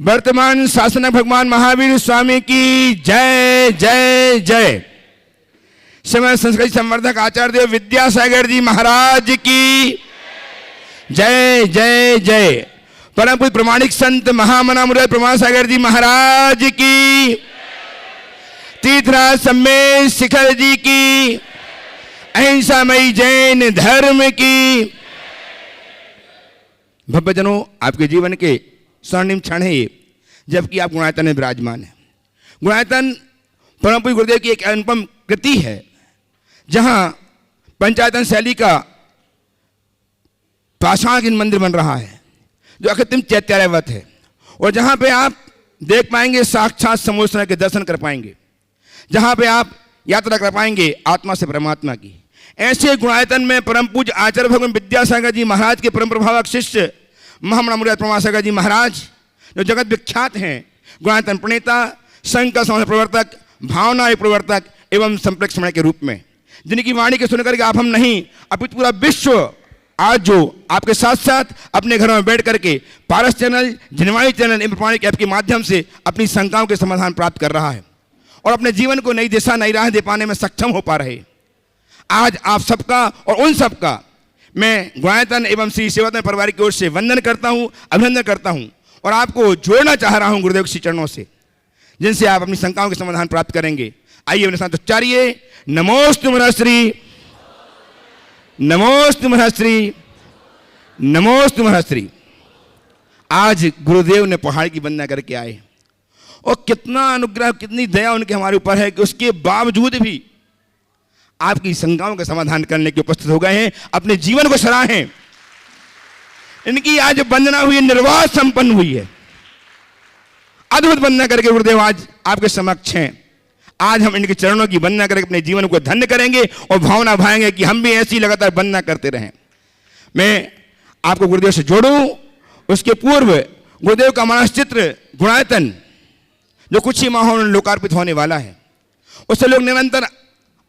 वर्तमान शासनक भगवान महावीर स्वामी की जय जय जय। समय संस्कृति संवर्धक आचार्य देव विद्यासागर जी महाराज की जय जय जय। परम पूज्य प्रमाणिक संत महामना मुरारी प्रमाण सागर जी महाराज की, तीर्थराज सम्मेद शिखर जी की, अहिंसामयी जैन धर्म की। भक्तजनों, आपके जीवन के स्वर्णिम क्षण है ये, जबकि आप गुणायतन में विराजमान है। गुणायतन परम पूज्य गुरुदेव की एक अनुपम कृति है, जहां पंचायतन शैली का पाषाण मंदिर बन रहा है, जो अकृत्रिम चैत्यालयवत है, और जहां पे आप देख पाएंगे साक्षात समोसना के दर्शन कर पाएंगे, जहां पे आप यात्रा कर पाएंगे आत्मा से परमात्मा की। ऐसे गुणायतन में परम पूज्य आचार्य भगवान विद्यासागर जी महाराज के परम प्रभावक शिष्य महामना मुरारी प्रमाण सागर जी महाराज, जो जगत विख्यात हैं गुणायतन प्रणेता, संघ का समाज प्रवर्तक, भावना प्रवर्तक एवं संप्रेक्षण के रूप में, जिनकी वाणी के सुनकर के आप हम नहीं अपितु पूरा विश्व आज जो आपके साथ साथ अपने घरों में बैठ करके पारस चैनल, जिनवाणी चैनल एवं प्रमाणिक ऐप के माध्यम से अपनी शंकाओं के समाधान प्राप्त कर रहा है और अपने जीवन को नई दिशा, नई राह दे पाने में सक्षम हो पा रहे। आज आप सबका और उन सबका मैं गुणायतन एवं श्री सेवायतन परिवार की ओर से वंदन करता हूं, अभिनंदन करता हूं और आपको जोड़ना चाह रहा हूं गुरुदेव के श्री चरणों से, जिनसे आप अपनी शंकाओं के समाधान प्राप्त करेंगे। आइए अपने साथ उच्चारिए, नमोस्तु महर्षि, नमोस्तु महर्षि, नमोस्तु महर्षि। आज गुरुदेव ने पहाड़ की वंदना करके आए और कितना अनुग्रह, कितनी दया उनके हमारे ऊपर है कि उसके बावजूद भी आपकी शंकाओं का समाधान करने के उपस्थित हो गए हैं। अपने जीवन को सराहें। इनकी आज वंदना हुई, निर्वाध संपन्न हुई है, अद्भुत वंदना करके गुरुदेव आज आपके समक्ष हैं। आज हम इनके चरणों की वंदना करके अपने जीवन को धन्य करेंगे और भावना भाएंगे कि हम भी ऐसी लगातार वंदना करते रहें। मैं आपको गुरुदेव से जोड़ूं, उसके पूर्व गुरुदेव का मानस चित्र गुणायतन, जो कुछ ही माहों में लोकार्पित होने वाला है, उससे लोग निरंतर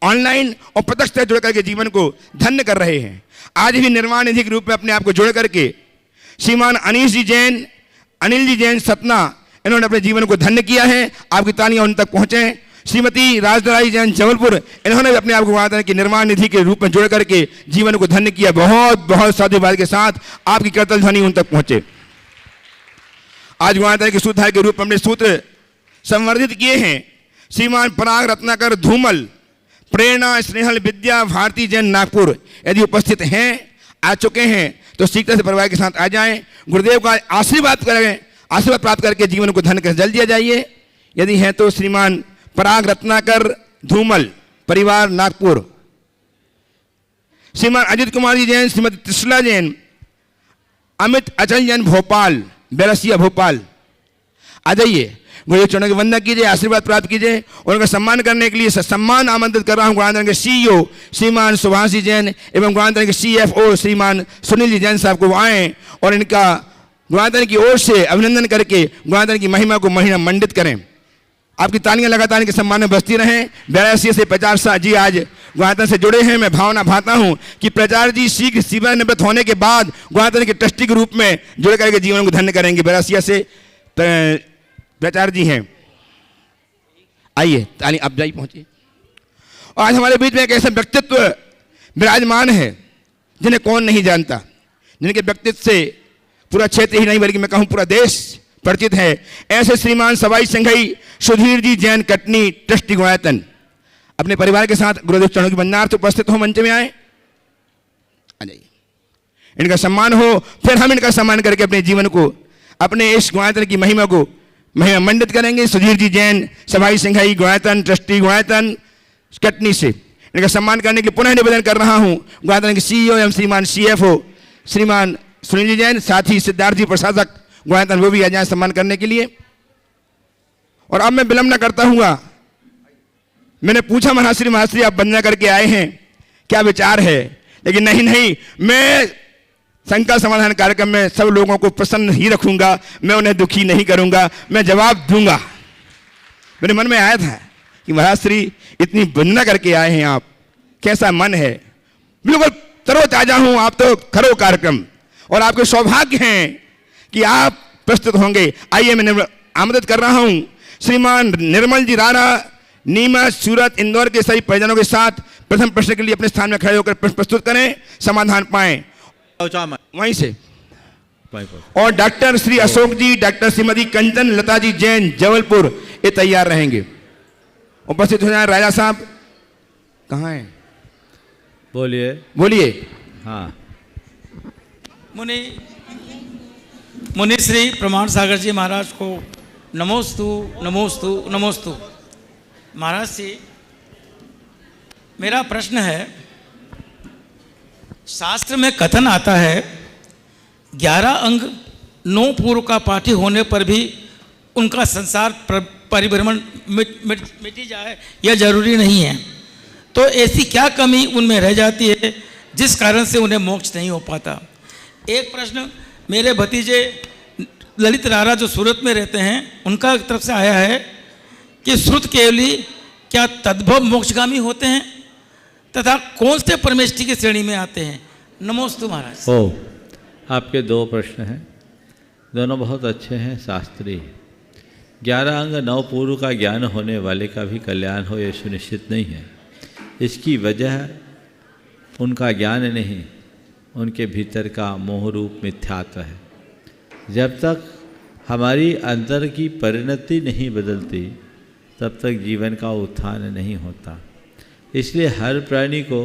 ऑनलाइन और प्रत्यक्ष जुड़ करके जीवन को धन्य कर रहे हैं। आज भी निर्माण निधि के रूप में अपने आप को जोड़ करके श्रीमान अनीश जी जैन, अनिल जी जैन सतना, इन्होंने अपने जीवन को धन्य किया है। आपकी तालियां उन तक पहुंचे। श्रीमती राजदराई जैन जबलपुर, इन्होंने भी अपने आप को गुणायतन की निर्माण निधि के रूप में जोड़ करके जीवन को धन्य किया। बहुत बहुत साधुवाद के साथ आपकी करतल ध्वनि उन तक पहुंचे। आज गुणायतन की सूत्रधार के रूप में अपने सूत्र संवर्धित किए हैं श्रीमान पराग रत्नाकर धूमल, प्रेरणा स्नेहल विद्या भारती जैन नागपुर। यदि उपस्थित हैं, आ चुके हैं, तो शीघ्र से परिवार के साथ आ जाएं, गुरुदेव का आशीर्वाद करें, आशीर्वाद प्राप्त करके जीवन को धन्य कर जल दिया जाइए। यदि हैं तो श्रीमान पराग रत्नाकर धूमल, परिवार नागपुर, श्रीमान अजित कुमार जी जैन, श्रीमती त्रिशला जैन, अमित अचल जैन भोपाल, बेरसिया भोपाल, आ जाइए। गुरुदेव चरणों की वंदना कीजिए, आशीर्वाद प्राप्त कीजिए और उनका सम्मान करने के लिए सम्मान आमंत्रित कर रहा हूं गुणायतन के सीईओ श्रीमान सुभाष जी जैन एवं गुणायतन के सीएफओ श्रीमान सुनील जी जैन साहब को आए और इनका गुणायतन की ओर से अभिनंदन करके गुणायतन की महिमा को महिमा मंडित करें। आपकी तालियां लगातार इनके सम्मान में बजती रहें। 82 से प्रचार जी आज गुणायतन से जुड़े हैं। मैं भावना भाता हूं कि प्रचार जी शीघ्र सेवानिवृत्त होने के बाद गुणायतन के ट्रस्टी के रूप में जुड़ करके जीवन को धन्य करेंगे। 82 से प्रचार जी हैं। आइए, ताली आप जाइए, पहुंचिए। और आज हमारे बीच में एक ऐसा व्यक्तित्व विराजमान है जिन्हें कौन नहीं जानता, जिनके व्यक्तित्व से पूरा क्षेत्र ही नहीं बल्कि मैं कहूं पूरा देश परिचित है। ऐसे श्रीमान सवाई संघई सुधीर जी जैन कटनी, ट्रस्टी गुणायतन, अपने परिवार के साथ गुरुदेव चरणों की वंदनार्थ उपस्थित हो, मंच में आए, आ जाइए। इनका सम्मान हो, फिर हम इनका सम्मान करके अपने जीवन को, अपने इस गुणायतन की महिमा को महिमा मंडित करेंगे। सुधीर जी जैन, सवाई संघई गुणायतन, ट्रस्टी गुणायतन कटनी से इनका सम्मान करने के लिए पुनः निवेदन कर रहा हूं गुणायतन के सीईओ एवं श्रीमान सीएफओ श्रीमान सुनील जी जैन, साथ ही सिद्धार्थ जी प्रशासक गुणायतन, वो भी आ जाए सम्मान करने के लिए। और अब मैं विलंब न करता हुआ, मैंने पूछा महाश्री आप वंदना करके आए हैं, क्या विचार है? लेकिन नहीं, मैं शंका समाधान कार्यक्रम में सब लोगों को प्रसन्न ही रखूंगा, मैं उन्हें दुखी नहीं करूंगा, मैं जवाब दूंगा। मेरे मन में आया था कि महाश्री इतनी वंदना करके आए हैं आप, कैसा मन है? बिल्कुल तरोताजा हूं, आप तो करो कार्यक्रम। और आपके सौभाग्य हैं कि आप प्रस्तुत होंगे। आइए मैं आमंत्रित कर रहा हूं श्रीमान निर्मल जी राणा, नीमच, सूरत, इंदौर के सभी परिजनों के साथ प्रथम प्रश्न के लिए अपने स्थान में खड़े होकर प्रश्न प्रस्तुत करें, समाधान पाएं वहीं से। और डॉक्टर श्री अशोक जी, डॉक्टर श्रीमती कंचन लता जी जैन, जबलपुर, ये तैयार रहेंगे। उपस्थित हो जाए। राजा साहब कहाँ हैं? बोलिए बोलिए। हाँ। मुनि श्री प्रमाण सागर जी महाराज को नमोस्तु नमोस्तु नमोस्तु। महाराज जी, मेरा प्रश्न है, शास्त्र में कथन आता है 11 अंग 9 पूर्व का पाठी होने पर भी उनका संसार परिभ्रमण मिटी जाए, यह जरूरी नहीं है। तो ऐसी क्या कमी उनमें रह जाती है जिस कारण से उन्हें मोक्ष नहीं हो पाता? एक प्रश्न मेरे भतीजे ललित राणा जो सूरत में रहते हैं उनका तरफ से आया है कि श्रुत केवली क्या तद्भव मोक्षगामी होते हैं तथा कौन से परमेष्टि की श्रेणी में आते हैं? नमोस्तु महाराज। ओ, आपके 2 प्रश्न हैं, दोनों बहुत अच्छे हैं, शास्त्रीय। 11 अंग 9 पूर्व का ज्ञान होने वाले का भी कल्याण हो यह सुनिश्चित नहीं है। इसकी वजह उनका ज्ञान नहीं, उनके भीतर का मोह रूप मिथ्यात्व है। जब तक हमारी अंतर की परिणति नहीं बदलती तब तक जीवन का उत्थान नहीं होता। इसलिए हर प्राणी को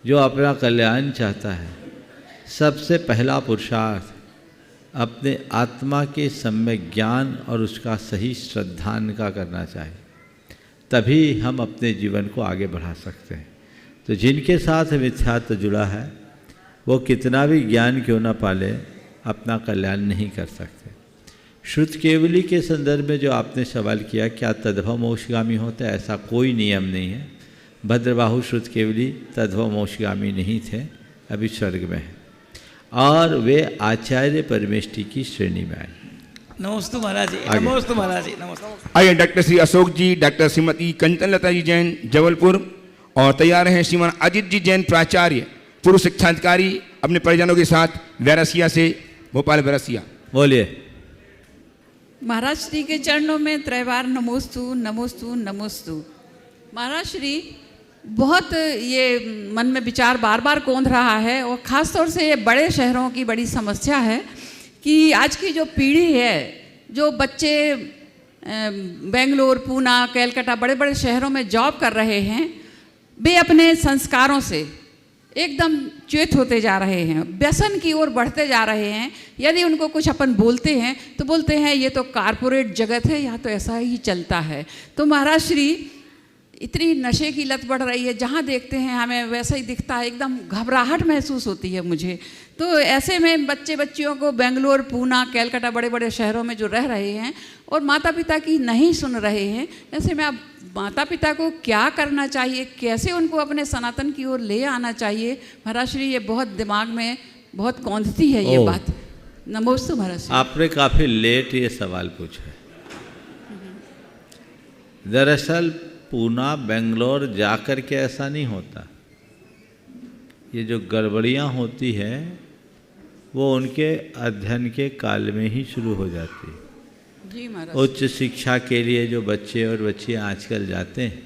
जो अपना कल्याण चाहता है, सबसे पहला पुरुषार्थ अपने आत्मा के सम्यक ज्ञान और उसका सही श्रद्धान का करना चाहिए, तभी हम अपने जीवन को आगे बढ़ा सकते हैं। तो जिनके साथ मिथ्यात्व जुड़ा है वो कितना भी ज्ञान क्यों ना पाले, अपना कल्याण नहीं कर सकते। श्रुत केवली के संदर्भ में जो आपने सवाल किया, क्या तद्भव मोक्षगामी होता है? ऐसा कोई नियम नहीं है। भद्रबाहु श्रुत केवली तद्भव मोक्षगामी नहीं थे, अभी स्वर्ग में है और वे आचार्य परमेष्टि की श्रेणी में आए। नमस्ते महाराज जी। नमस्ते महाराज जी। नमस्ते। आइए डॉक्टर श्री अशोक जी, डॉक्टर श्रीमती कंचन लता जी जैन, जबलपुर, और तैयार हैं श्रीमान अजित जी जैन, प्राचार्य, पूर्व शिक्षाधिकारी, अपने परिजनों के साथ, बैरसिया से, भोपाल बैरसिया। बोलिए। महाराज श्री के चरणों में त्रैवार नमोस्तु नमोस्तु नमोस्तु। महाराज श्री, बहुत ये मन में विचार बार बार कौंध रहा है और ख़ास तौर से ये बड़े शहरों की बड़ी समस्या है कि आज की जो पीढ़ी है, जो बच्चे बेंगलोर, पूना, कलकत्ता, बड़े बड़े शहरों में जॉब कर रहे हैं, वे अपने संस्कारों से एकदम च्युत होते जा रहे हैं, व्यसन की ओर बढ़ते जा रहे हैं। यदि उनको कुछ अपन बोलते हैं तो बोलते हैं ये तो कारपोरेट जगत है, यहाँ तो ऐसा ही चलता है। तो महाराज श्री, इतनी नशे की लत बढ़ रही है, जहाँ देखते हैं हमें वैसा ही दिखता है, एकदम घबराहट महसूस होती है मुझे। तो ऐसे में बच्चियों को बेंगलोर, पूना, कलकत्ता, बड़े बड़े शहरों में जो रह रहे हैं और माता पिता की नहीं सुन रहे हैं, ऐसे में अब माता पिता को क्या करना चाहिए, कैसे उनको अपने सनातन की ओर ले आना चाहिए? महाराज श्री, ये बहुत दिमाग में बहुत कौंधती है ये बात। नमोस्तु महाराज श्री। आपने काफ़ी लेट ये सवाल पूछा। दरअसल पूना, बेंगलोर जाकर के ऐसा नहीं होता। ये जो गड़बड़ियाँ होती हैं वो उनके अध्ययन के काल में ही शुरू हो जाती है। जी महाराज। उच्च शिक्षा के लिए जो बच्चे और बच्चियाँ आजकल जाते हैं,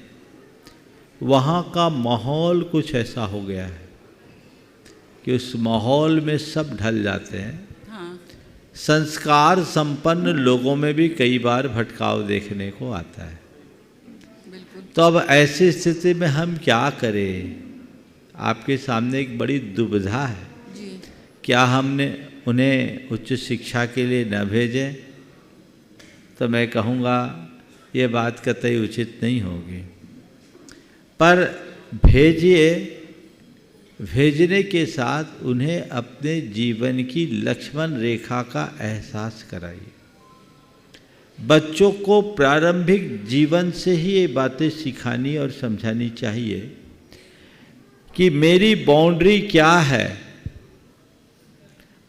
वहाँ का माहौल कुछ ऐसा हो गया है कि उस माहौल में सब ढल जाते हैं। हाँ। संस्कार संपन्न लोगों में भी कई बार भटकाव देखने को आता है। तो अब ऐसी स्थिति में हम क्या करें? आपके सामने एक बड़ी दुविधा है जी। क्या हमने उन्हें उच्च शिक्षा के लिए न भेजें? तो मैं कहूँगा ये बात कतई उचित नहीं होगी। पर भेजिए, भेजने के साथ उन्हें अपने जीवन की लक्ष्मण रेखा का एहसास कराइए। बच्चों को प्रारंभिक जीवन से ही ये बातें सिखानी और समझानी चाहिए कि मेरी बाउंड्री क्या है।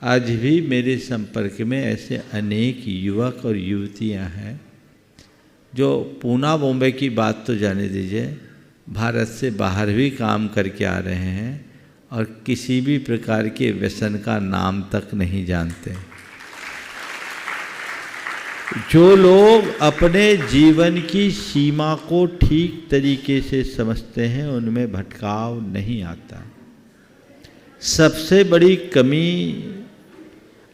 आज भी मेरे संपर्क में ऐसे अनेक युवक और युवतियां हैं जो पूना, बॉम्बे की बात तो जाने दीजिए, भारत से बाहर भी काम करके आ रहे हैं और किसी भी प्रकार के व्यसन का नाम तक नहीं जानते। जो लोग अपने जीवन की सीमा को ठीक तरीके से समझते हैं उनमें भटकाव नहीं आता। सबसे बड़ी कमी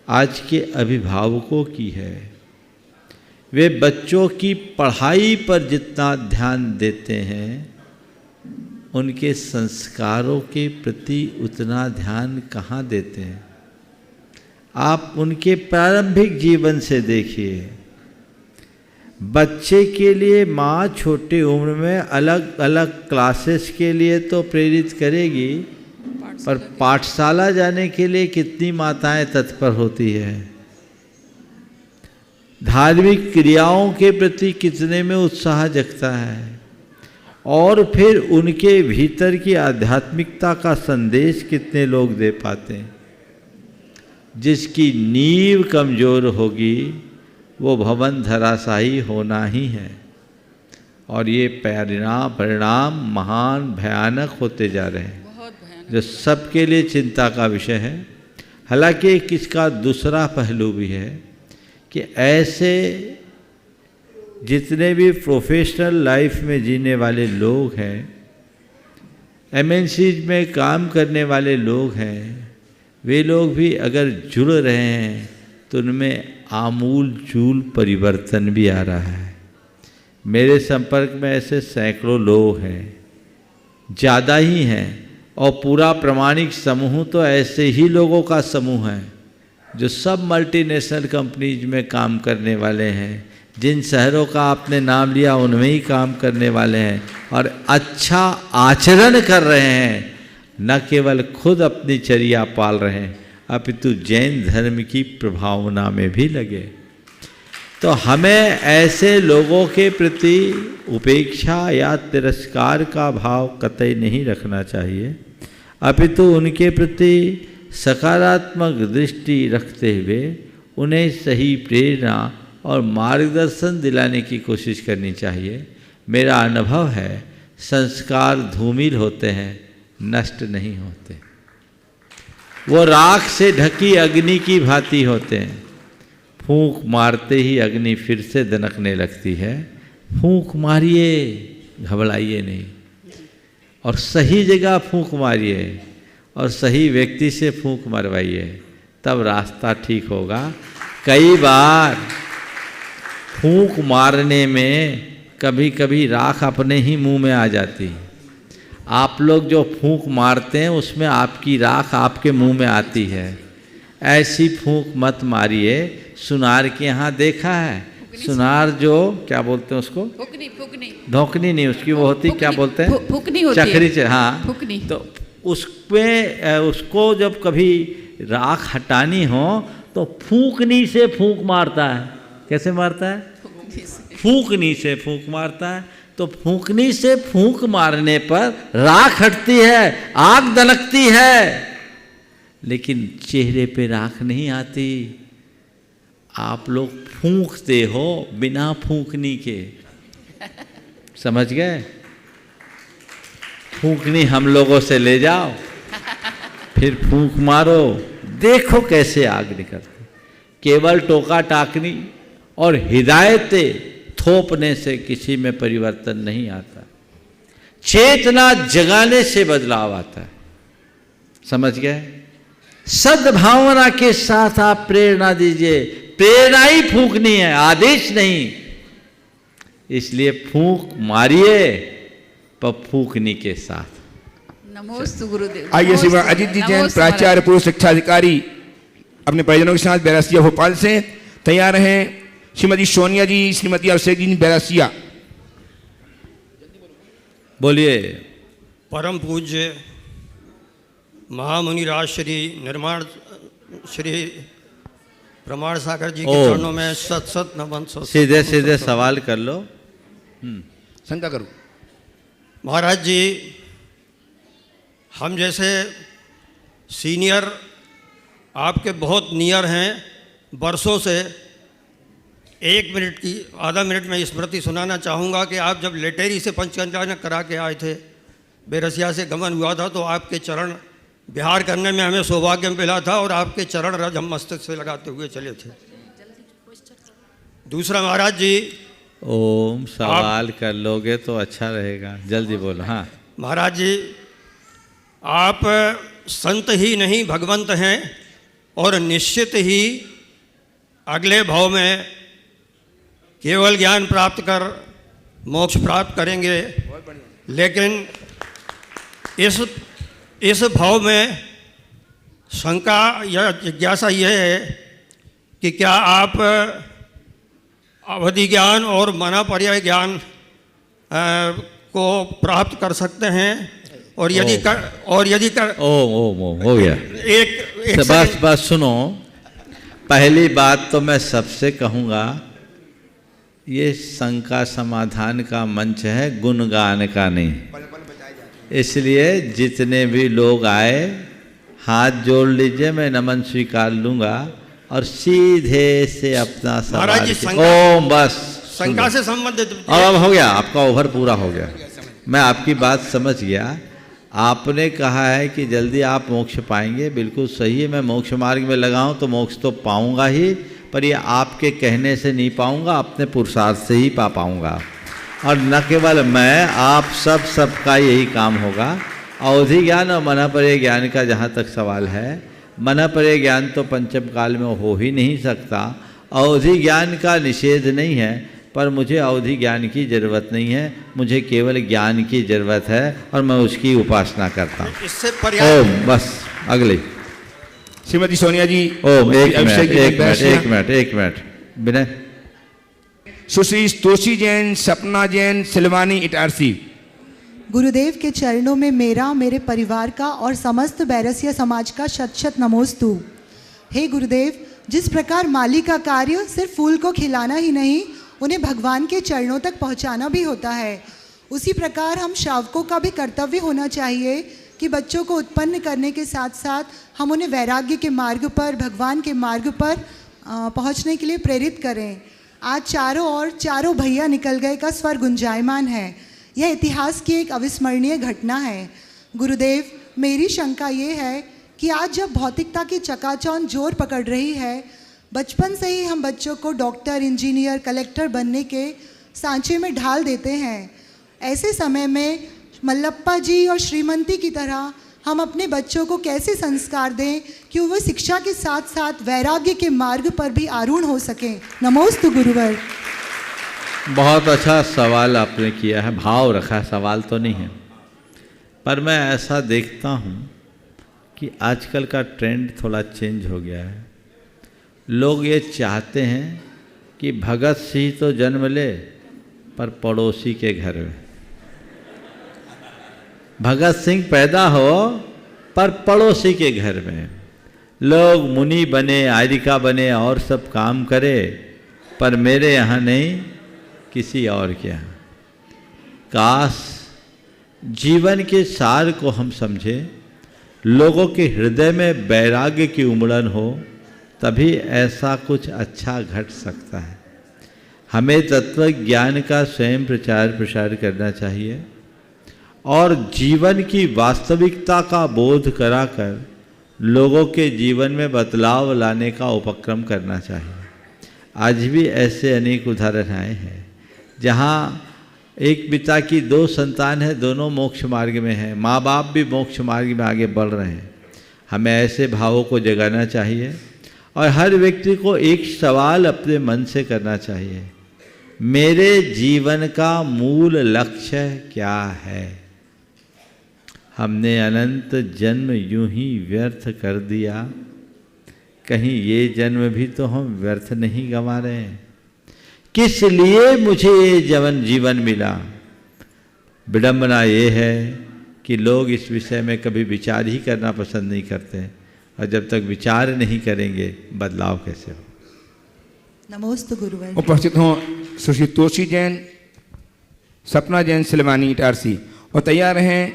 आज के अभिभावकों की है। वे बच्चों की पढ़ाई पर जितना ध्यान देते हैं उनके संस्कारों के प्रति उतना ध्यान कहाँ देते हैं। आप उनके प्रारंभिक जीवन से देखिए। बच्चे के लिए माँ छोटी उम्र में अलग अलग क्लासेस के लिए तो प्रेरित करेगी, पर पाठशाला जाने के लिए कितनी माताएं तत्पर होती है। धार्मिक क्रियाओं के प्रति कितने में उत्साह जगता है, और फिर उनके भीतर की आध्यात्मिकता का संदेश कितने लोग दे पाते हैं। जिसकी नींव कमज़ोर होगी वो भवन धराशायी होना ही है, और ये परिणाम महान भयानक होते जा रहे हैं, जो सबके लिए चिंता का विषय है। हालांकि इसका दूसरा पहलू भी है कि ऐसे जितने भी प्रोफेशनल लाइफ में जीने वाले लोग हैं, एमएनसीज में काम करने वाले लोग हैं, वे लोग भी अगर जुड़ रहे हैं तो उनमें आमूल चूल परिवर्तन भी आ रहा है। मेरे संपर्क में ऐसे सैकड़ों लोग हैं, ज़्यादा ही हैं, और पूरा प्रमाणिक समूह तो ऐसे ही लोगों का समूह है जो सब मल्टीनेशनल कंपनीज में काम करने वाले हैं। जिन शहरों का आपने नाम लिया उनमें ही काम करने वाले हैं और अच्छा आचरण कर रहे हैं। न केवल खुद अपनी चर्या पाल रहे हैं अपितु जैन धर्म की प्रभावना में भी लगे। तो हमें ऐसे लोगों के प्रति उपेक्षा या तिरस्कार का भाव कतई नहीं रखना चाहिए, अपितु उनके प्रति सकारात्मक दृष्टि रखते हुए उन्हें सही प्रेरणा और मार्गदर्शन दिलाने की कोशिश करनी चाहिए। मेरा अनुभव है संस्कार धूमिल होते हैं, नष्ट नहीं होते। वो राख से ढकी अग्नि की भांति होते हैं। फूंक मारते ही अग्नि फिर से दनकने लगती है। फूंक मारिए, घबराइए नहीं, और सही जगह फूंक मारिए और सही व्यक्ति से फूंक मरवाइए, तब रास्ता ठीक होगा। कई बार फूंक मारने में कभी कभी राख अपने ही मुंह में आ जाती है। आप लोग जो फूंक मारते हैं उसमें आपकी राख आपके मुंह में आती है। ऐसी फूंक मत मारिए। सुनार के यहाँ देखा है, सुनार जो क्या बोलते हैं उसको, धोकनी नहीं, उसकी वो होती क्या बोलते हैं, फुकनी होती है, चक्री से, हाँ फुकनी। तो उसमें उसको जब कभी राख हटानी हो तो फूंकनी से फूंक मारता है। कैसे मारता है? फूंकनी से फूंक मारता है। तो फूंकनी से फूंक मारने पर राख हटती है, आग दलकती है, लेकिन चेहरे पे राख नहीं आती। आप लोग फूंकते हो बिना फूंकनी के, समझ गए? फूंकनी हम लोगों से ले जाओ, फिर फूंक मारो, देखो कैसे आग निकलती। केवल टोका टाकनी और हिदायतें थोपने से किसी में परिवर्तन नहीं आता। चेतना जगाने से बदलाव आता है, समझ गए? सद्भावना के साथ आप प्रेरणा दीजिए। प्रेरणा ही फूंकनी है, आदेश नहीं। इसलिए फूंक मारिए पर फूंकनी के साथ। नमोस्तु गुरुदेव। आइए श्रीमान अजीत जी जैन, प्राचार्य पूर्व शिक्षा अधिकारी, अपने परिजनों के साथ बैरसिया भोपाल से तैयार हैं। श्रीमती सोनिया जी, श्रीमती अभिषेक जी बैरसिया। बोलिए। परम पूज्य महामुनि राज श्री निर्माण श्री प्रमाण सागर जी के चरणों में सत सत नमन। सीधे सीधे सवाल कर लो। शंका करो। महाराज जी, हम जैसे सीनियर आपके बहुत नियर हैं बरसों से, 1 मिनट की आधा मिनट में स्मृति सुनाना चाहूँगा कि आप जब लेटेरी से पंचकन्या करा के आए थे, बेरसिया से गमन हुआ था, तो आपके चरण बिहार करने में हमें सौभाग्य मिला था और आपके चरण रज हम मस्तक से लगाते हुए चले थे। दूसरा महाराज जी, ओम सवाल कर लोगे तो अच्छा रहेगा, जल्दी बोलो। हाँ महाराज जी, आप संत ही नहीं भगवंत हैं और निश्चित ही अगले भाव में केवल ज्ञान प्राप्त कर मोक्ष प्राप्त करेंगे। लेकिन इस भाव में शंका या जिज्ञासा यह है कि क्या आप अवधि ज्ञान और मनापर्याय ज्ञान को प्राप्त कर सकते हैं, और यदि कर ओम ओम ओम हो गया। एक बस सुनो, पहली बात तो मैं सबसे कहूँगा, ये शंका समाधान का मंच है, गुणगान का नहीं। इसलिए जितने भी लोग आए हाथ जोड़ लीजिए, मैं नमन स्वीकार लूँगा और सीधे से अपना सवाल। ओम बस शंका से संबंधित अब हो गया, आपका ओवर पूरा हो गया। मैं आपकी बात समझ गया। आपने कहा है कि जल्दी आप मोक्ष पाएंगे, बिल्कुल सही है। मैं मोक्ष मार्ग में लगाऊं तो मोक्ष तो पाऊंगा ही, पर ये आपके कहने से नहीं पाऊंगा, अपने पुरुषार्थ से ही पा पाऊंगा। और न केवल मैं, आप सबका यही काम होगा। अवधि ज्ञान और मनापर्याय ज्ञान का जहाँ तक सवाल है, मनापर्याय ज्ञान तो पंचम काल में हो ही नहीं सकता। अवधि ज्ञान का निषेध नहीं है, पर मुझे अवधि ज्ञान की ज़रूरत नहीं है, मुझे केवल ज्ञान की ज़रूरत है और मैं उसकी उपासना करता हूँ। इससे पर्याय ओम बस अगले। श्रीमती सोनिया जी, ओम एक मिनट विनय। सुश्री तोषी जैन, सपना जैन, सिलवानी इटारसी। गुरुदेव के चरणों में मेरा, मेरे परिवार का और समस्त बैरसिया समाज का शत शत नमोस्तु। हे गुरुदेव, जिस प्रकार माली का कार्य सिर्फ फूल को खिलाना ही नहीं, उन्हें भगवान के चरणों तक पहुंचाना भी होता है, उसी प्रकार हम श्रावकों का भी कर्तव्य होना चाहिए कि बच्चों को उत्पन्न करने के साथ साथ हम उन्हें वैराग्य के मार्ग पर, भगवान के मार्ग पर पहुंचने के लिए प्रेरित करें। आज चारों ओर चारों भैया निकल गए का स्वर गुंजायमान है। यह इतिहास की एक अविस्मरणीय घटना है। गुरुदेव, मेरी शंका ये है कि आज जब भौतिकता की चकाचौंध जोर पकड़ रही है, बचपन से ही हम बच्चों को डॉक्टर, इंजीनियर, कलेक्टर बनने के सांचे में ढाल देते हैं। ऐसे समय में मल्लप्पा जी और श्रीमंती की तरह हम अपने बच्चों को कैसे संस्कार दें कि वे शिक्षा के साथ साथ वैराग्य के मार्ग पर भी आरूढ़ हो सकें। नमोस्तु गुरुवर। बहुत अच्छा सवाल आपने किया है, भाव रखा है, सवाल तो नहीं है। पर मैं ऐसा देखता हूँ कि आजकल का ट्रेंड थोड़ा चेंज हो गया है। लोग ये चाहते हैं कि भगत सिंह तो जन्म ले पर पड़ोसी के घर में, भगत सिंह पैदा हो पर पड़ोसी के घर में। लोग मुनि बने, आर्यिका बने और सब काम करे, पर मेरे यहाँ नहीं, किसी और के यहाँ। काश जीवन के सार को हम समझें, लोगों के हृदय में वैराग्य की उमड़न हो, तभी ऐसा कुछ अच्छा घट सकता है। हमें तत्व ज्ञान का स्वयं प्रचार प्रसार करना चाहिए और जीवन की वास्तविकता का बोध कराकर लोगों के जीवन में बदलाव लाने का उपक्रम करना चाहिए। आज भी ऐसे अनेक उदाहरण आए हैं जहाँ एक पिता की दो संतान है, दोनों मोक्ष मार्ग में हैं, माँ बाप भी मोक्ष मार्ग में आगे बढ़ रहे हैं। हमें ऐसे भावों को जगाना चाहिए और हर व्यक्ति को एक सवाल अपने मन से करना चाहिए, मेरे जीवन का मूल लक्ष्य क्या है? हमने अनंत जन्म यूं ही व्यर्थ कर दिया, कहीं ये जन्म भी तो हम व्यर्थ नहीं गंवा रहे हैं? किस लिए मुझे ये जीवन मिला? विडंबना ये है कि लोग इस विषय में कभी विचार ही करना पसंद नहीं करते, और जब तक विचार नहीं करेंगे बदलाव कैसे हो? नमोस्तु गुरुवर। उपस्थित हों सुश्री तोषी जैन, सपना जैन, सिलवानी इटारसी, और तैयार हैं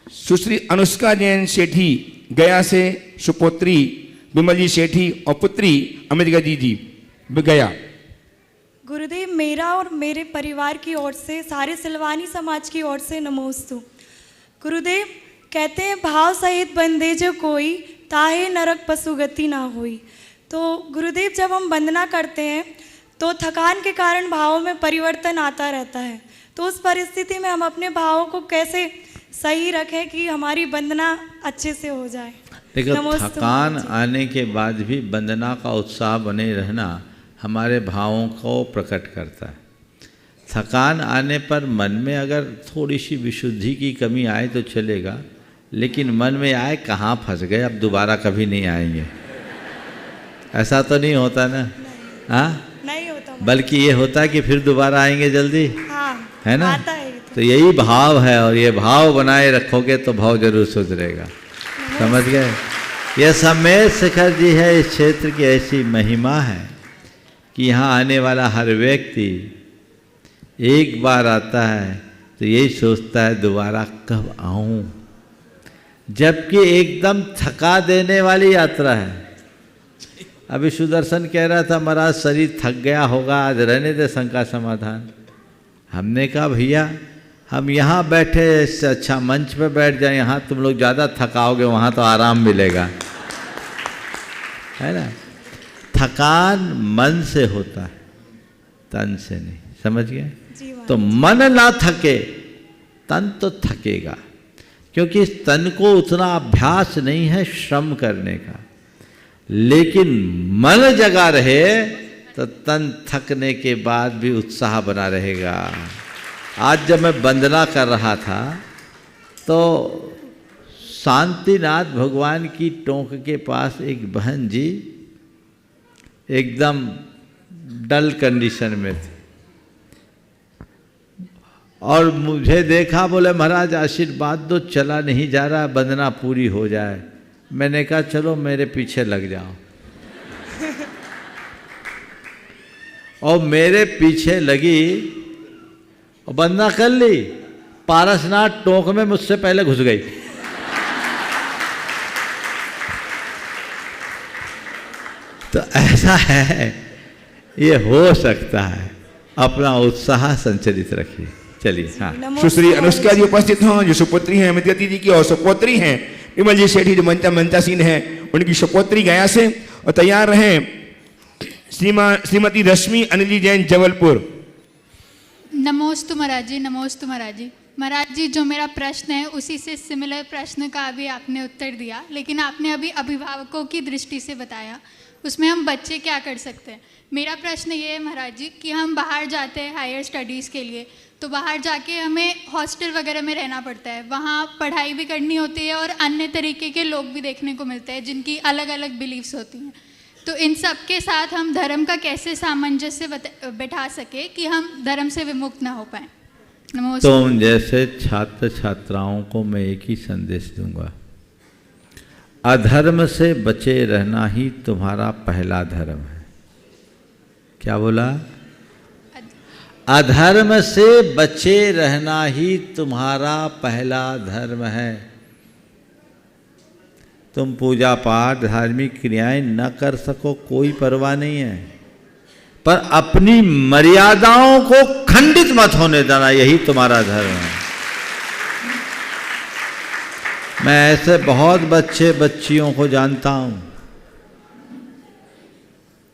सुश्री अनुष्का जैन सेठी, गया से सुपुत्री विमल जी सेठी और पुत्री अमित जी गया। गुरुदेव, मेरा और मेरे परिवार की ओर से, सारे सिलवानी समाज की ओर से नमोस्तु। गुरुदेव, कहते हैं भाव सहित बंदे जो कोई, ताहे नरक पशु गति ना हुई। तो गुरुदेव जब हम वंदना करते हैं तो थकान के कारण भावों में परिवर्तन आता रहता है, तो उस परिस्थिति में हम अपने भावों को कैसे सही रखें कि हमारी वंदना अच्छे से हो जाए। देखो, नमोस्तु थकान महाराज जी। आने के बाद भी वंदना का उत्साह बने रहना हमारे भावों को प्रकट करता है। थकान आने पर मन में अगर थोड़ी सी विशुद्धि की कमी आए तो चलेगा, लेकिन मन में आए कहाँ फंस गए, अब दोबारा कभी नहीं आएंगे, ऐसा तो नहीं होता ना? हाँ, नहीं होता। बल्कि ये होता है कि फिर दोबारा आएंगे जल्दी, हाँ, है ना? आता है ये तो यही भाव है, और ये भाव बनाए रखोगे तो भाव जरूर सुधरेगा। समझ गए? यह सम्मेद शिखर जी है, इस क्षेत्र की ऐसी महिमा है कि यहाँ आने वाला हर व्यक्ति एक बार आता है तो यही सोचता है दोबारा कब आऊं, जबकि एकदम थका देने वाली यात्रा है। अभी सुदर्शन कह रहा था महाराज शरीर थक गया होगा, आज रहने दे शंका समाधान। हमने कहा भैया हम यहाँ बैठे, इससे अच्छा मंच पे बैठ जाए, यहाँ तुम लोग ज़्यादा थकाओगे, वहाँ तो आराम मिलेगा, है ना? थकान मन से होता है, तन से नहीं। समझ गए? तो मन ना थके, तन तो थकेगा, क्योंकि इस तन को उतना अभ्यास नहीं है श्रम करने का। लेकिन मन जगा रहे तो तन थकने के बाद भी उत्साह बना रहेगा। आज जब मैं वंदना कर रहा था तो शांतिनाथ भगवान की टोंक के पास एक बहन जी एकदम डल कंडीशन में थे, और मुझे देखा, बोले महाराज आशीर्वाद दो, चला नहीं जा रहा, वंदना पूरी हो जाए। मैंने कहा चलो मेरे पीछे लग जाओ, और मेरे पीछे लगी और वंदना कर ली। पारसनाथ टोंक में मुझसे पहले घुस गई। तो ऐसा है, ये हो सकता है। अपना उत्साह संचरित रखिए। चलिए, हाँ। सुश्री अनुष्का जी उपस्थित हों, जो सुपुत्री हैं अमित गति जी की, और सुपोत्री हैं विमल जी सेठी जो मंचा सीन है, उनकी सुपोत्री गया से। और तैयार रहें श्रीमती रश्मि अनिल जी जैन जबलपुर। नमोस्तु महाराज जी, नमोस्तु महाराज जी। महाराज जी, जो मेरा प्रश्न है उसी से सिमिलर प्रश्न का अभी आपने उत्तर दिया, लेकिन आपने अभी अभिभावकों की दृष्टि से बताया, उसमें हम बच्चे क्या कर सकते हैं। मेरा प्रश्न ये है महाराज जी कि हम बाहर जाते हैं हायर स्टडीज़ के लिए, तो बाहर जाके हमें हॉस्टल वगैरह में रहना पड़ता है, वहाँ पढ़ाई भी करनी होती है और अन्य तरीके के लोग भी देखने को मिलते हैं जिनकी अलग अलग बिलीव्स होती हैं। तो इन सब के साथ हम धर्म का कैसे सामंजस्य बैठा सके कि हम धर्म से विमुक्त ना हो पाए। नमस्कार। तुम जैसे छात्र छात्राओं को मैं एक ही संदेश दूंगा, अधर्म से बचे रहना ही तुम्हारा पहला धर्म है। क्या बोला? अधर्म से बचे रहना ही तुम्हारा पहला धर्म है। तुम पूजा पाठ धार्मिक क्रियाएं न कर सको, कोई परवाह नहीं है, पर अपनी मर्यादाओं को खंडित मत होने देना, यही तुम्हारा धर्म है। मैं ऐसे बहुत बच्चे बच्चियों को जानता हूँ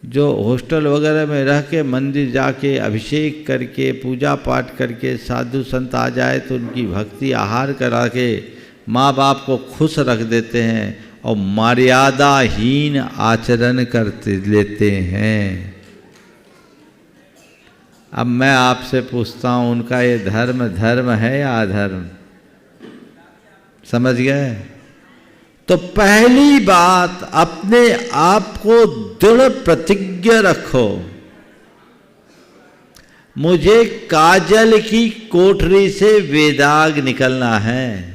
जो हॉस्टल वगैरह में रह के मंदिर जाके अभिषेक करके पूजा पाठ करके साधु संत आ जाए तो उनकी भक्ति आहार करा के माँ बाप को खुश रख देते हैं और मर्यादाहीन आचरण करते लेते हैं। अब मैं आपसे पूछता हूँ, उनका ये धर्म है या अधर्म? समझ गए? तो पहली बात, अपने आप को दृढ़ प्रतिज्ञ रखो। मुझे काजल की कोठरी से वेदाग निकलना है।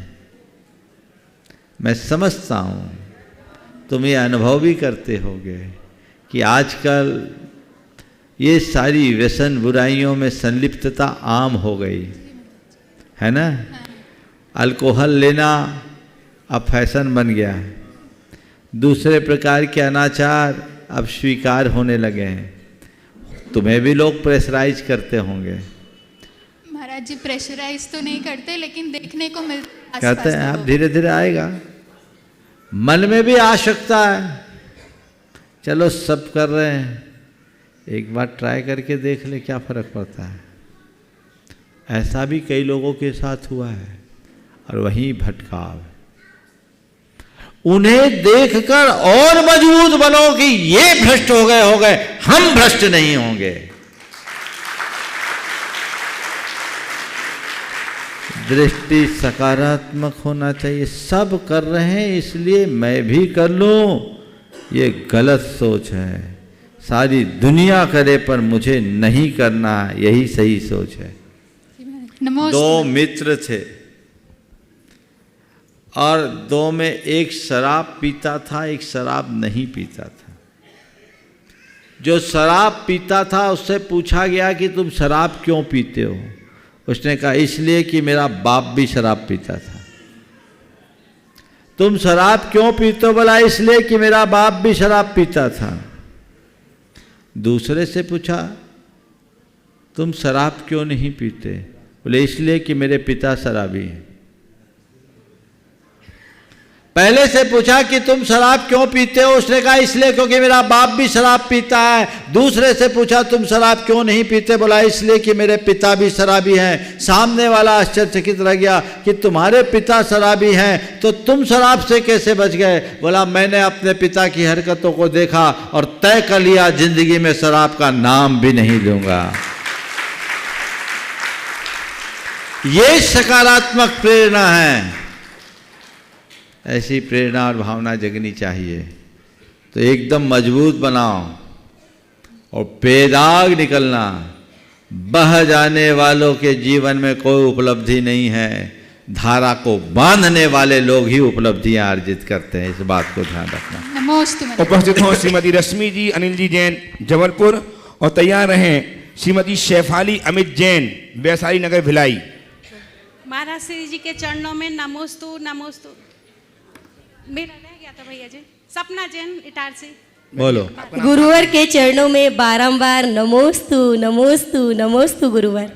मैं समझता हूँ तुम ये अनुभव भी करते होगे कि आजकल ये सारी व्यसन बुराइयों में संलिप्तता आम हो गई है ना। अल्कोहल लेना अब फैशन बन गया है, दूसरे प्रकार के अनाचार अब स्वीकार होने लगे हैं। तुम्हें भी लोग प्रेशराइज करते होंगे। महाराज जी प्रेशराइज तो नहीं करते, लेकिन देखने को मिलता है। कहते हैं अब धीरे धीरे आएगा। मन में भी आ सकता है चलो सब कर रहे हैं, एक बार ट्राई करके देख ले क्या फ़र्क पड़ता है। ऐसा भी कई लोगों के साथ हुआ है और वहीं भटकाव। उन्हें देखकर और मजबूत बनो कि ये भ्रष्ट हो गए, हम भ्रष्ट नहीं होंगे। दृष्टि सकारात्मक होना चाहिए। सब कर रहे हैं इसलिए मैं भी कर लूं, ये गलत सोच है। सारी दुनिया करे पर मुझे नहीं करना, यही सही सोच है। दो मित्र थे और दो में एक शराब पीता था, एक शराब नहीं पीता था। जो शराब पीता था उससे पूछा गया कि तुम शराब क्यों पीते हो? उसने कहा इसलिए कि मेरा बाप भी शराब पीता था। तुम शराब क्यों पीते हो? बोला इसलिए कि मेरा बाप भी शराब पीता था। दूसरे से पूछा तुम शराब क्यों नहीं पीते? बोले इसलिए कि मेरे पिता शराबी हैं। पहले से पूछा कि तुम शराब क्यों पीते हो? उसने कहा इसलिए क्योंकि मेरा बाप भी शराब पीता है। दूसरे से पूछा तुम शराब क्यों नहीं पीते? बोला इसलिए कि मेरे पिता भी शराबी हैं। सामने वाला आश्चर्यचकित रह गया कि तुम्हारे पिता शराबी हैं तो तुम शराब से कैसे बच गए? बोला मैंने अपने पिता की हरकतों को देखा और तय कर लिया जिंदगी में शराब का नाम भी नहीं लूंगा। ये सकारात्मक प्रेरणा है। ऐसी प्रेरणा और भावना जगनी चाहिए। तो एकदम मजबूत बनाओ और बेदाग निकलना। बह जाने वालों के जीवन में कोई उपलब्धि नहीं है, धारा को बांधने वाले लोग ही उपलब्धियां अर्जित करते हैं। इस बात को ध्यान रखना। नमस्ते। उपस्थित हो श्रीमती रश्मि जी, अनिल जी जैन जबलपुर, और तैयार रहें श्रीमती शेफाली अमित जैन, वैशाली नगर भिलाई। महाराज श्री जी के चरणों में नमोस्तु नमोस्तु। मेरा रह गया था भैया जी। सपना जैन इटारसी। बोलो। गुरुवर के चरणों में बारंबार नमोस्तु नमोस्तु नमोस्तु गुरुवर।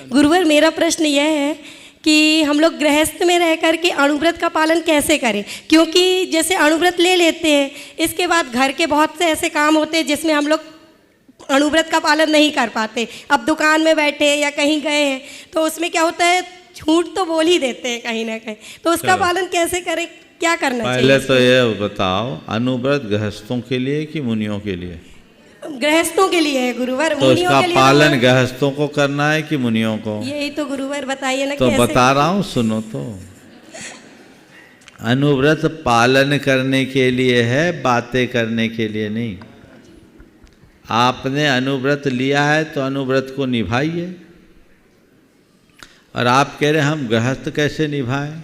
गुरुवर मेरा प्रश्न यह है कि हम लोग गृहस्थ में रह कर के अणुव्रत का पालन कैसे करें? क्योंकि जैसे अणुव्रत ले लेते हैं, इसके बाद घर के बहुत से ऐसे काम होते हैं जिसमें हम लोग अणुव्रत का पालन नहीं कर पाते। अब दुकान में बैठे या कहीं गए हैं तो उसमें क्या होता है, झूठ तो बोल ही देते हैं कहीं ना कहीं। तो उसका पालन कैसे करें, क्या करना चाहिए? पहले तो यह बताओ अणुव्रत गृहस्थों के लिए कि मुनियों के लिए? गृहस्थों के लिए है गुरुवर। तो उसका पालन गृहस्थों को करना है कि मुनियों को? यही तो गुरुवर बताइए ना। तो बता रहा हूँ, सुनो तो। अणुव्रत पालन करने के लिए है, बातें करने के लिए नहीं। आपने अणुव्रत लिया है तो अणुव्रत को निभाइए। और आप कह रहे हम गृहस्थ कैसे निभाएं?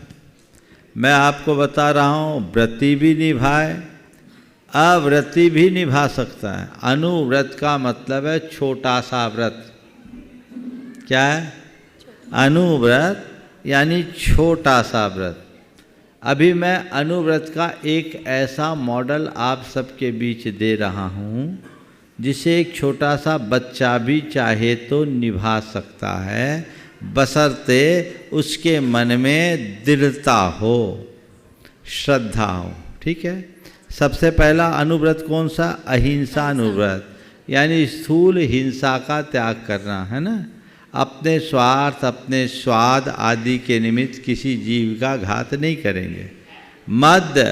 मैं आपको बता रहा हूँ, व्रती भी निभाए, अव्रती भी निभा सकता है। अणुव्रत का मतलब है छोटा सा व्रत। क्या है? अणुव्रत यानी छोटा सा व्रत। अभी मैं अणुव्रत का एक ऐसा मॉडल आप सबके बीच दे रहा हूँ जिसे एक छोटा सा बच्चा भी चाहे तो निभा सकता है, बशर्ते उसके मन में दृढ़ता हो, श्रद्धा हो। ठीक है। सबसे पहला अणुव्रत कौन सा? अहिंसा अणुव्रत, यानी स्थूल हिंसा का त्याग करना है ना। अपने स्वार्थ, अपने स्वाद आदि के निमित्त किसी जीव का घात नहीं करेंगे। मद,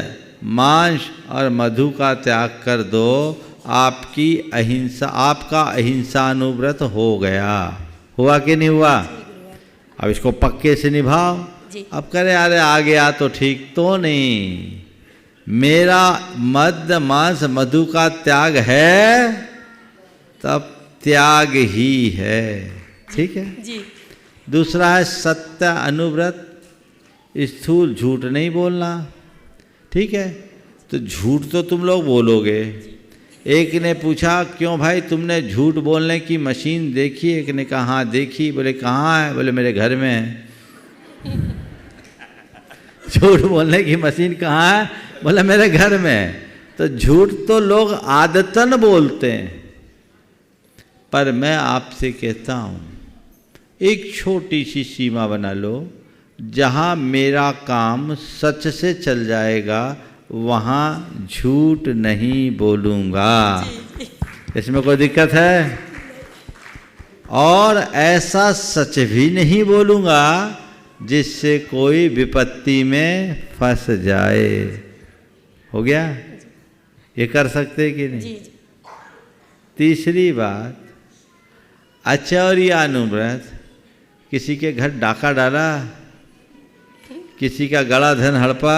मांस और मधु का त्याग कर दो, आपकी अहिंसा, आपका अहिंसा अणुव्रत हो गया। हुआ कि नहीं हुआ? अब इसको पक्के से निभाओ। अब करे अरे आ गया तो ठीक, तो नहीं। मेरा मद मांस मधु का त्याग है तब त्याग ही है। ठीक है जी। दूसरा है सत्य अणुव्रत, स्थूल झूठ नहीं बोलना। ठीक है। तो झूठ तो तुम लोग बोलोगे। एक ने पूछा क्यों भाई तुमने झूठ बोलने की मशीन देखी? एक ने कहा हाँ देखी। बोले कहाँ है? बोले मेरे घर में है। झूठ बोलने की मशीन कहाँ है? बोले मेरे घर में है। तो झूठ तो लोग आदतन बोलते हैं, पर मैं आपसे कहता हूँ एक छोटी सी सीमा बना लो, जहाँ मेरा काम सच से चल जाएगा वहाँ झूठ नहीं बोलूँगा। इसमें कोई दिक्कत है? और ऐसा सच भी नहीं बोलूँगा जिससे कोई विपत्ति में फंस जाए। हो गया? ये कर सकते कि नहीं? तीसरी बात, आचौर्यानुव्रत, किसी के घर डाका डाला, किसी का गला धन हड़पा,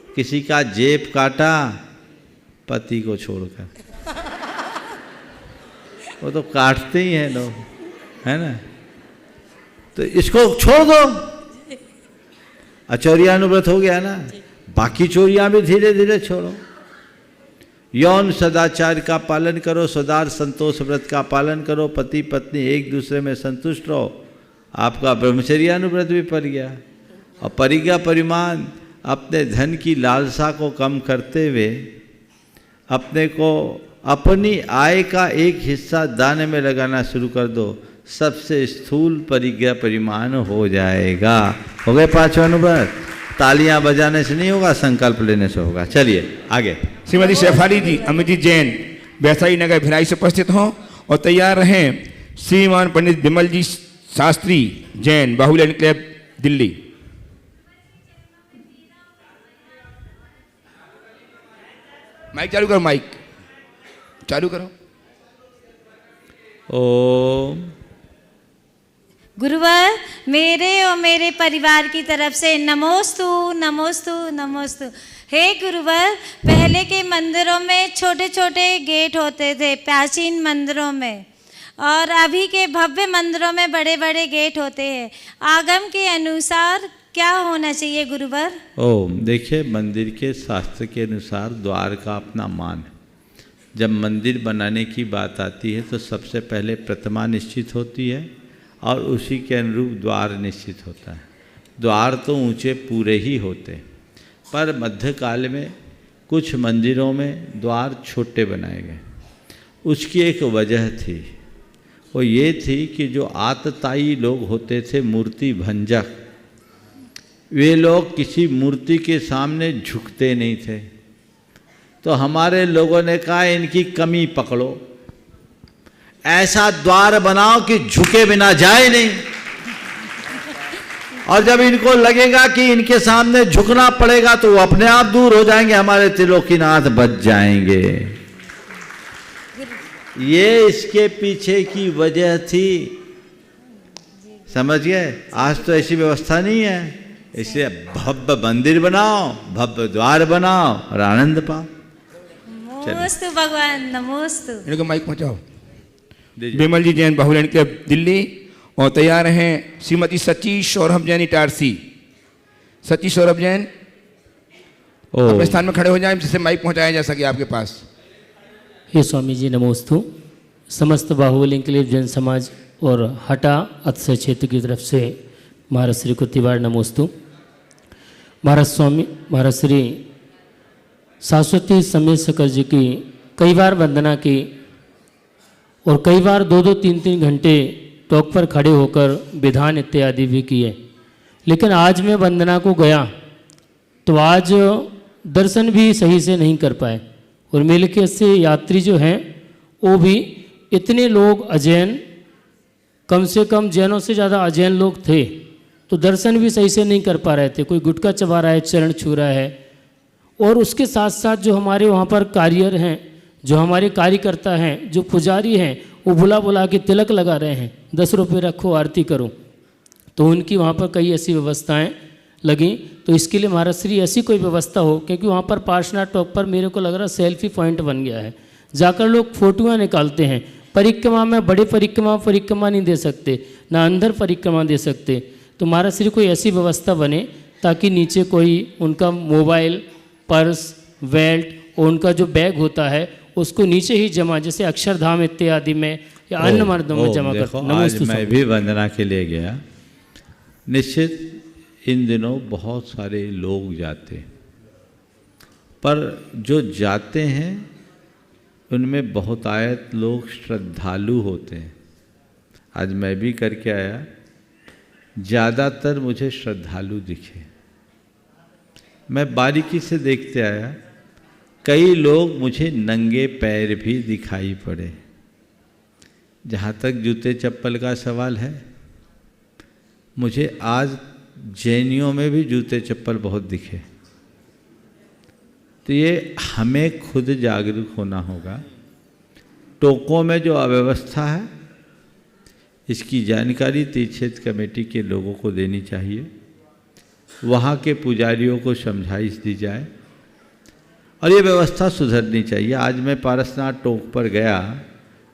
किसी का जेब काटा पति को छोड़कर। वो तो काटते ही हैं लोग, है ना? तो इसको छोड़ दो, आचौर्यानुव्रत हो गया ना। बाकी चोरियां भी धीरे धीरे छोड़ो। यौन सदाचार का पालन करो, सदार संतोष व्रत का पालन करो, पति पत्नी एक दूसरे में संतुष्ट रहो। आपका ब्रह्मचर्यानुव्रत भी पड़ गया। और परिज्ञा परिमाण, अपने धन की लालसा को कम करते हुए अपने को अपनी आय का एक हिस्सा दान में लगाना शुरू कर दो। सबसे स्थूल परिज्ञा परिमाण हो जाएगा। हो गए 5 अनुव्रत। तालियां बजाने से नहीं होगा, संकल्प लेने से होगा। चलिए आगे। श्रीमती शेफाली जी, अमित जी जैन, वैशाली नगर भिलाई से उपस्थित हों और तैयार रहें। श्रीमान पंडित विमल जी शास्त्री जैन, बाहुल्य एनक्लेव दिल्ली। माइक चालू करो, माइक चालू करो। ओम गुरुवर, मेरे और मेरे परिवार की तरफ से नमोस्तु नमोस्तु नमोस्तु। हे गुरुवर, पहले के मंदिरों में छोटे छोटे गेट होते थे, प्राचीन मंदिरों में, और अभी के भव्य मंदिरों में बड़े बड़े गेट होते हैं। आगम के अनुसार क्या होना चाहिए गुरुवर? ओम, देखिए, मंदिर के शास्त्र के अनुसार द्वार का अपना मान है। जब मंदिर बनाने की बात आती है तो सबसे पहले प्रतिमा निश्चित होती है और उसी के अनुरूप द्वार निश्चित होता है। द्वार तो ऊंचे पूरे ही होते हैं, पर मध्यकाल में कुछ मंदिरों में द्वार छोटे बनाए गए। उसकी एक वजह थी, वो ये थी कि जो आतताई लोग होते थे, मूर्ति भंजक, वे लोग किसी मूर्ति के सामने झुकते नहीं थे। तो हमारे लोगों ने कहा इनकी कमी पकड़ो, ऐसा द्वार बनाओ कि झुके बिना जाए नहीं। और जब इनको लगेगा कि इनके सामने झुकना पड़ेगा तो वो अपने आप दूर हो जाएंगे, हमारे त्रिलोकीनाथ बच जाएंगे। ये इसके पीछे की वजह थी, समझ गए? आज तो ऐसी व्यवस्था नहीं है, इसलिए भव्य मंदिर बनाओ, भव्य द्वार बनाओ और आनंद पाओ। नमोस्तु भगवान, नमोस्तु। इनको माइक पहुंचाओ। विमल जी जैन, बाहुल्य एनक्लेव दिल्ली, और तैयार हैं श्रीमती सची सौरभ जैन इटारसी। सची सौरभ जैन अपने स्थान में खड़े हो जाएं, जिससे माइक पहुंचाया जा सके आपके पास। हे स्वामी जी, नमोस्तु। समस्त बाहुल्य एनक्लेव जैन समाज और हटा अतिशय क्षेत्र की तरफ से महाराज श्री को तिवाड़ नमोस्तु। महाराज स्वामी, महाराज श्री शाश्वती समेत सकल जी की कई बार वंदना की और कई बार 2-2, 3-3 घंटे टॉक पर खड़े होकर विधान इत्यादि भी किए। लेकिन आज मैं वंदना को गया तो आज दर्शन भी सही से नहीं कर पाए, और मेले के से यात्री जो हैं वो भी इतने लोग अजैन, कम से कम जैनों से ज़्यादा अजैन लोग थे, तो दर्शन भी सही से नहीं कर पा रहे थे। कोई गुटखा चबा रहा है, चरण छू रहा है, और उसके साथ साथ जो हमारे वहाँ पर कारियर हैं, जो हमारे कार्यकर्ता हैं, जो पुजारी हैं, वो बुला बुला के तिलक लगा रहे हैं, 10 रुपये रखो आरती करो। तो उनकी वहाँ पर कई ऐसी व्यवस्थाएं लगी। तो इसके लिए महाराज श्री ऐसी कोई व्यवस्था हो, क्योंकि वहाँ पर पार्शनाथ टॉप पर मेरे को लग रहा सेल्फी पॉइंट बन गया है, जाकर लोग फोटोआँ निकालते हैं। परिक्रमा में बड़े परिक्रमा नहीं दे सकते, ना अंदर परिक्रमा दे सकते। तो महाराज श्री कोई ऐसी व्यवस्था बने ताकि नीचे कोई उनका मोबाइल, पर्स, बेल्ट और उनका जो बैग होता है उसको नीचे ही जमा, जैसे अक्षरधाम इत्यादि में या अन्य मर्दों में जमा कर। आज मैं भी वंदना के लिए गया। निश्चित इन दिनों बहुत सारे लोग जाते, पर जो जाते हैं उनमें बहुतायत लोग श्रद्धालु होते हैं। आज मैं भी करके आया, ज़्यादातर मुझे श्रद्धालु दिखे। मैं बारीकी से देखते आया, कई लोग मुझे नंगे पैर भी दिखाई पड़े। जहाँ तक जूते चप्पल का सवाल है, मुझे आज जैनियों में भी जूते चप्पल बहुत दिखे। तो ये हमें खुद जागरूक होना होगा। टोकों में जो अव्यवस्था है, इसकी जानकारी तीर्थ कमेटी के लोगों को देनी चाहिए, वहाँ के पुजारियों को समझाइश दी जाए और ये व्यवस्था सुधरनी चाहिए। आज मैं पारसनाथ टोक पर गया,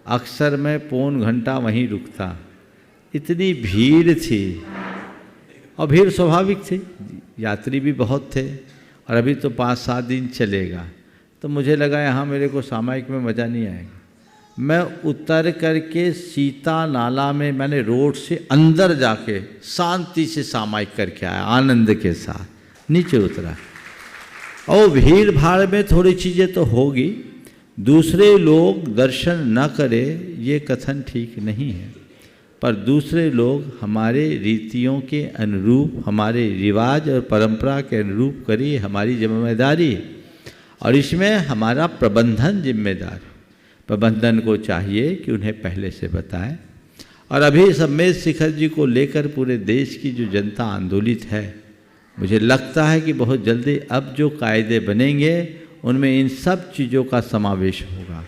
अक्सर मैं पौन घंटा वहीं रुकता, इतनी भीड़ थी और भीड़ स्वाभाविक थी, यात्री भी बहुत थे और अभी तो 5-7 दिन चलेगा। तो मुझे लगा यहाँ मेरे को सामायिक में मज़ा नहीं आएगा। मैं उतर करके सीता नाला में मैंने रोड से अंदर जाके शांति से सामायिक करके आया, आनंद के साथ नीचे उतरा। और भीड़ भाड़ में थोड़ी चीज़ें तो होगी, दूसरे लोग दर्शन न करें ये कथन ठीक नहीं है, पर दूसरे लोग हमारे रीतियों के अनुरूप, हमारे रिवाज और परंपरा के अनुरूप करिए, हमारी जिम्मेदारी है और इसमें हमारा प्रबंधन जिम्मेदार है। प्रबंधन को चाहिए कि उन्हें पहले से बताएं। और अभी सम्मेद शिखर जी को लेकर पूरे देश की जो जनता आंदोलित है, मुझे लगता है कि बहुत जल्दी अब जो कायदे बनेंगे उनमें इन सब चीज़ों का समावेश होगा।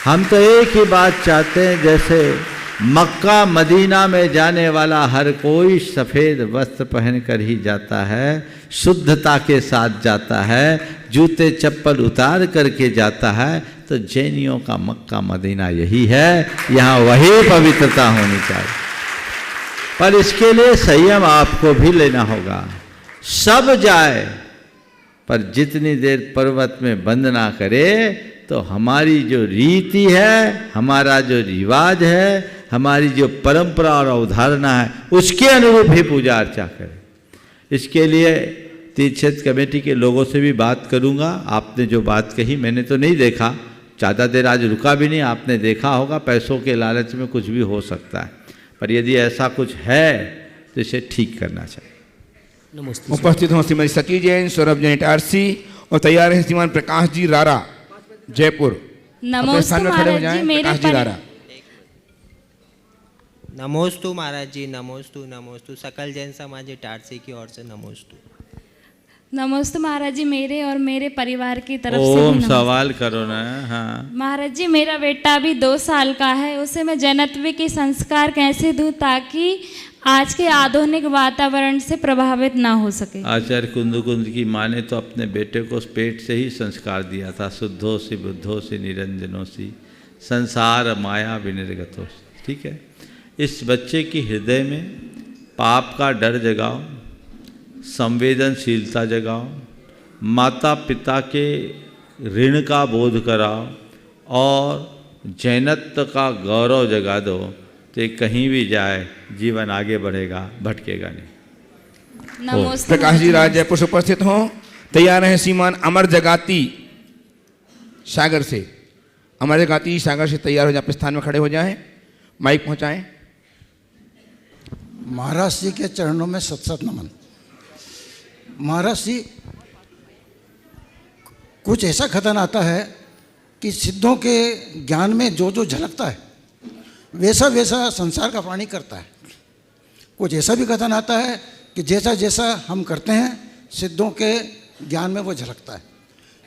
हम तो एक ही बात चाहते हैं, जैसे मक्का मदीना में जाने वाला हर कोई सफ़ेद वस्त्र पहन कर ही जाता है, शुद्धता के साथ जाता है, जूते चप्पल उतार करके जाता है, तो जैनियों का मक्का मदीना यही है, यहाँ वही पवित्रता होनी चाहिए। पर इसके लिए संयम आपको भी लेना होगा। सब जाए पर जितनी देर पर्वत में बंद ना करे, तो हमारी जो रीति है, हमारा जो रिवाज है, हमारी जो परंपरा और अवधारणा है, उसके अनुरूप ही पूजा अर्चा करें। इसके लिए तीर्थ क्षेत्र कमेटी के लोगों से भी बात करूंगा। आपने जो बात कही मैंने तो नहीं देखा, ज़्यादा देर आज रुका भी नहीं, आपने देखा होगा पैसों के लालच में कुछ भी हो सकता है, पर यदि ऐसा कुछ है तो इसे ठीक करना चाहिए। नमस्ते। उपस्थित हों श्रीमती सची जैन, सौरभ जैन इटारसी और तैयार हैं श्रीमान प्रकाश जी रारा, जयपुर। नमोस्तु महाराज जी, मेरे रारा। नमोस्तु महाराज जी, नमोस्तु नमोस्तु। सकल जैन समाज इटारसी की ओर से नमोस्तु। नमस्ते महाराज जी, मेरे और मेरे परिवार की तरफ से ओम सवाल करो ना। हाँ महाराज जी, मेरा बेटा अभी 2 साल का है, उसे मैं जन्मत्व के संस्कार कैसे दूं ताकि आज के आधुनिक वातावरण से प्रभावित ना हो सके। आचार्य कुंद की माँ ने तो अपने बेटे को पेट से ही संस्कार दिया था, शुद्धोसी बुद्धोसी निरंजनोसी संसार माया विनिर्गतोसी। ठीक है, इस बच्चे की हृदय में पाप का डर जगाओ, संवेदनशीलता जगाओ, माता पिता के ऋण का बोध कराओ और जैनत्व का गौरव जगा दो, तो कहीं भी जाए जीवन आगे बढ़ेगा, भटकेगा नहीं। नमस्ते प्रकाश जी राज जयपुर से उपस्थित हों। तैयार हैं श्रीमान अमर जगाती सागर से। अमर जगाती सागर से तैयार हो जाए, अपने स्थान में खड़े हो जाएं, माइक पहुंचाएं। महाराज जी के चरणों में सत नमन। महाराज जी, कुछ ऐसा कथन आता है कि सिद्धों के ज्ञान में जो जो झलकता है वैसा वैसा संसार का प्राणी करता है। कुछ ऐसा भी कथन आता है कि जैसा जैसा हम करते हैं सिद्धों के ज्ञान में वो झलकता है।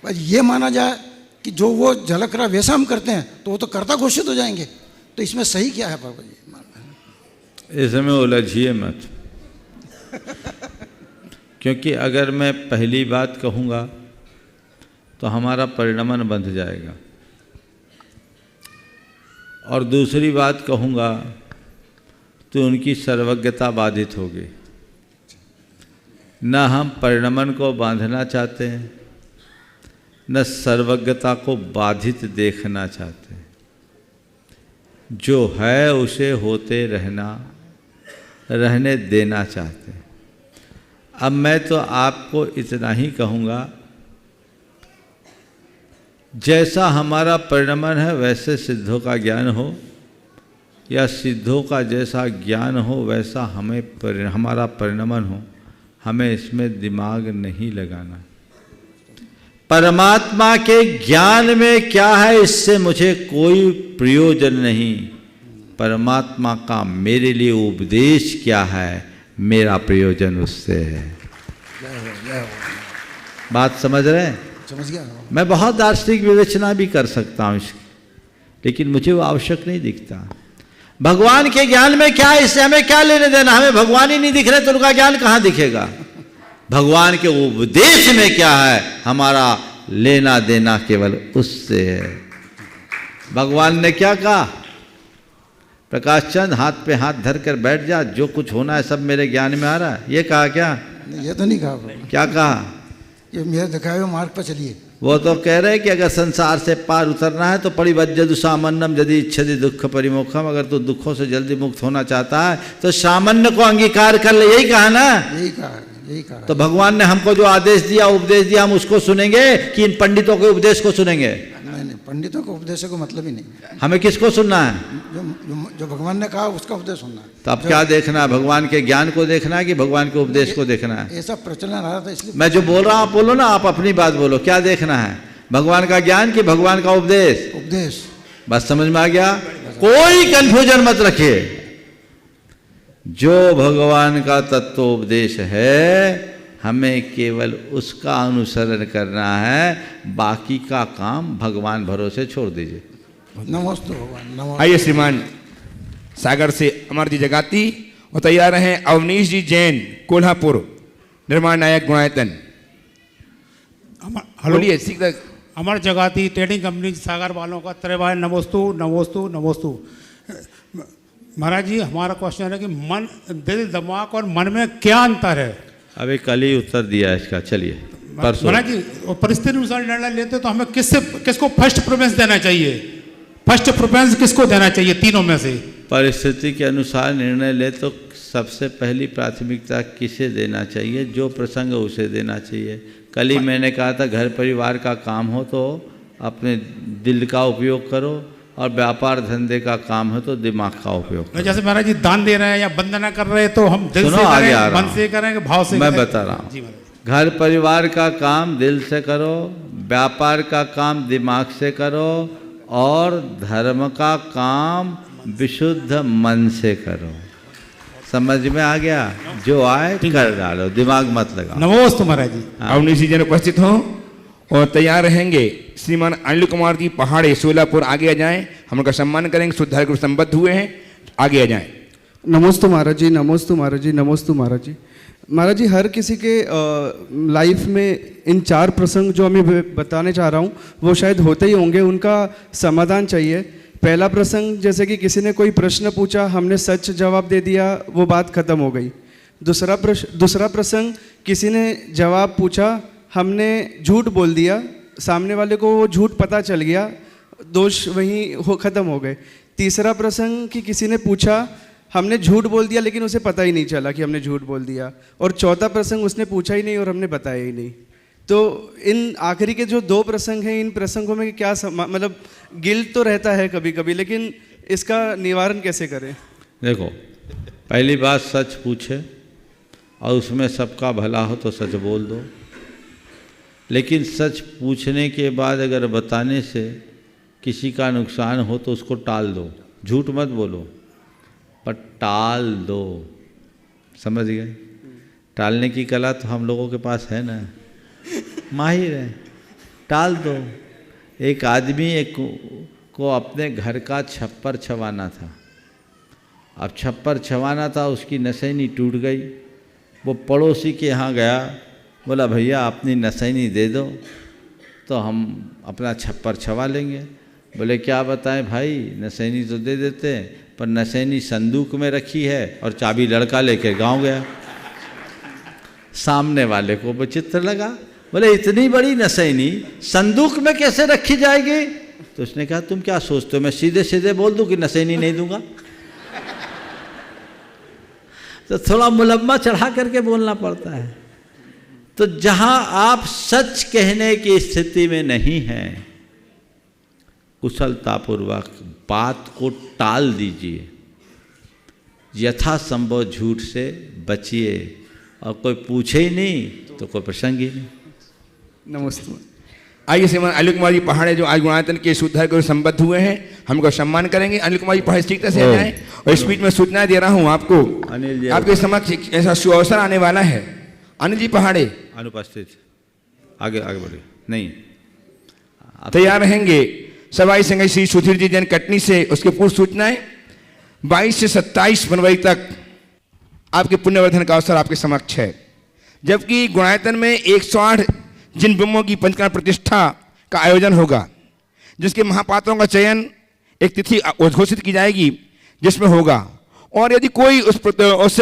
पर ये माना जाए कि जो वो झलक रहा वैसा हम करते हैं तो वो तो कर्ता घोषित हो जाएंगे, तो इसमें सही क्या है बाबा जी? इसमें उलझिए मत क्योंकि अगर मैं पहली बात कहूँगा तो हमारा परिणमन बंध जाएगा, और दूसरी बात कहूँगा तो उनकी सर्वज्ञता बाधित होगी। न हम परिणमन को बांधना चाहते हैं, न सर्वज्ञता को बाधित देखना चाहते हैं। जो है उसे होते रहने देना चाहते हैं। अब मैं तो आपको इतना ही कहूँगा, जैसा हमारा परिणमन है वैसे सिद्धों का ज्ञान हो, या सिद्धों का जैसा ज्ञान हो वैसा हमारा परिणमन हो। हमें इसमें दिमाग नहीं लगाना। परमात्मा के ज्ञान में क्या है इससे मुझे कोई प्रयोजन नहीं, परमात्मा का मेरे लिए उपदेश क्या है मेरा प्रयोजन उससे है। बात समझ रहे हैं? समझ गया। मैं बहुत दार्शनिक विवेचना भी कर सकता हूँ इसकी, लेकिन मुझे वो आवश्यक नहीं दिखता। भगवान के ज्ञान में क्या है, इससे हमें क्या लेने देना? हमें भगवान ही नहीं दिख रहे तो उनका ज्ञान कहाँ दिखेगा? भगवान के उपदेश में क्या है, हमारा लेना देना केवल उससे है। भगवान ने क्या कहा? प्रकाश चंद हाथ पे हाथ धर कर बैठ जा, जो कुछ होना है सब मेरे ज्ञान में आ रहा है, ये कहा क्या? ये तो नहीं कहा। क्या कहा? ये मेरे दिखाए हुए मार्ग पर चलिए। वो तो कह रहे कि अगर संसार से पार उतरना है तो परिवज्जतु सामान्यम यदि इच्छति दुख परिमोक्षम, अगर तू दुखों से जल्दी मुक्त होना चाहता है तो सामान्य को अंगीकार कर ले, यही कहा ना? यही कहा, यही कहा। तो भगवान ने हमको जो आदेश दिया, उपदेश दिया, हम उसको सुनेंगे कि इन पंडितों के उपदेश को सुनेंगे? नहीं, पंडितों के उपदेश को मतलब ही नहीं। हमें किसको सुनना है? जो भगवान ने कहा उसका उपदेश सुनना है। तो अब क्या देखना है? भगवान के ज्ञान को देखना है कि भगवान के उपदेश को देखना है? ऐसा प्रचलन आ रहा था इसलिए मैं जो बोल रहा हूँ आप बोलो ना, आप अपनी बात बोलो। क्या देखना है? भगवान का ज्ञान कि भगवान का उपदेश? उपदेश। बस समझ में आ गया? कोई कंफ्यूजन मत रखिए। जो भगवान का तत्वोपदेश है हमें केवल उसका अनुसरण करना है, बाकी का काम भगवान भरोसे छोड़ दीजिए। नमस्ते भगवान, नमस्ते। आइए श्रीमान सागर से अमर जी जगाती और तैयार हैं अवनीश जी जैन कोल्हापुर निर्माण नायक गुणायतन। बोलिए सीख तक। अमर जगाती ट्रेडिंग कंपनी सागर वालों का त्रिवार नमोस्तु नमोस्तु नमोस्तु। महाराज जी हमारा क्वेश्चन है कि मन, दिल, दिमाग और मन में क्या अंतर है? अभी कल ही उत्तर दिया इसका, चलिए परसों। महाराज जी परिस्थिति अनुसार निर्णय लेते तो हमें किसको फर्स्ट प्रेफरेंस देना चाहिए? फर्स्ट प्रेफरेंस किसको देना चाहिए तीनों में से? परिस्थिति के अनुसार निर्णय ले तो सबसे पहली प्राथमिकता किसे देना चाहिए? जो प्रसंग है उसे देना चाहिए। कल ही मैंने कहा था घर परिवार का काम हो तो अपने दिल का उपयोग करो, और व्यापार धंधे का काम है तो दिमाग का उपयोग करो। जैसे महाराज जी दान दे रहे हैं या वंदना कर रहे हैं तो हम दिल से करें, मन से करें, भाव से? मैं बता रहा हूँ, घर परिवार का काम दिल से करो, व्यापार का काम दिमाग से करो, और धर्म का काम विशुद्ध मन से करो। समझ में आ गया? जो आए कर डालो, दिमाग मत लगाओ। नमोस्तु महाराज जी। अवनीश जी जन उपस्थित हो और तैयार रहेंगे श्रीमान अनिल कुमार जी पहाड़े सोलापुर, आगे आ जाएं, हम उनका सम्मान करेंगे। शुद्ध हरि संबद्ध हुए हैं, आगे आ जाएं। नमोस्तु महाराज जी, नमोस्तु महाराज जी, नमोस्तु महाराज जी। महाराज जी हर किसी के लाइफ में इन 4 प्रसंग जो मैं बताने चाह रहा हूँ वो शायद होते ही होंगे, उनका समाधान चाहिए। पहला प्रसंग जैसे कि किसी ने कोई प्रश्न पूछा, हमने सच जवाब दे दिया, वो बात खत्म हो गई। दूसरा प्रसंग किसी ने जवाब पूछा, हमने झूठ बोल दिया, सामने वाले को वो झूठ पता चल गया, दोष वहीं खत्म हो गए। तीसरा प्रसंग कि किसी ने पूछा, हमने झूठ बोल दिया लेकिन उसे पता ही नहीं चला कि हमने झूठ बोल दिया। और चौथा प्रसंग उसने पूछा ही नहीं और हमने बताया ही नहीं। तो इन आखिरी के जो 2 प्रसंग हैं, इन प्रसंगों में क्या मतलब गिल्ट तो रहता है कभी कभी, लेकिन इसका निवारण कैसे करें? देखो, पहली बात सच पूछे और उसमें सबका भला हो तो सच बोल दो। लेकिन सच पूछने के बाद अगर बताने से किसी का नुकसान हो तो उसको टाल दो। झूठ मत बोलो पर टाल दो। समझ गए? टालने की कला तो हम लोगों के पास है ना, माहिर है। टाल दो। एक आदमी को अपने घर का छप्पर छवाना था। अब छप्पर छवाना था, उसकी नसैनी टूट गई। वो पड़ोसी के यहाँ गया, बोला भैया अपनी नसैनी दे दो तो हम अपना छप्पर छवा लेंगे। बोले क्या बताएं भाई, नसैनी तो दे देते हैं पर नसैनी संदूक में रखी है और चाबी लड़का लेकर गांव गया। सामने वाले को विचित्र लगा, बोले इतनी बड़ी नसैनी संदूक में कैसे रखी जाएगी? तो उसने कहा तुम क्या सोचते हो मैं सीधे सीधे बोल दूं कि नसैनी नहीं दूंगा? तो थोड़ा मुलम्मा चढ़ा करके बोलना पड़ता है। तो जहां आप सच कहने की स्थिति में नहीं हैं, कुशलतापूर्वक बात को टाल दीजिए। यथासंभव झूठ से बचिए। और कोई पूछे ही नहीं तो कोई प्रसंग ही नहीं। नमस्ते। आइए श्रीमान अनिल कुमार जी पहाड़े जो आज गुणायतन के सूत्रधार को संबद्ध हुए हैं, हमको सम्मान करेंगे। अनिल कुमार जी पहाड़े ठीक तरह से आ जाएं। और इस बीच में सूचना दे रहा हूँ आपको, अनिल जी आपके समक्ष ऐसा सुअवसर आने वाला है। अनिल जी पहाड़े अनुपस्थित, आगे आगे बढ़िए। नहीं तैयार रहेंगे। सवाई संघ श्री सुधीर जी जैन कटनी से उसके पूर्व सूचनाएं 22 से 27 फरवरी तक आपके पुण्यवर्धन का अवसर आपके समक्ष है। जबकि गुणायतन में 108 जिन ब्रह्मों की पंचकर्म प्रतिष्ठा का आयोजन होगा, जिसके महापात्रों का चयन एक तिथि घोषित की जाएगी जिसमें होगा। और यदि कोई उस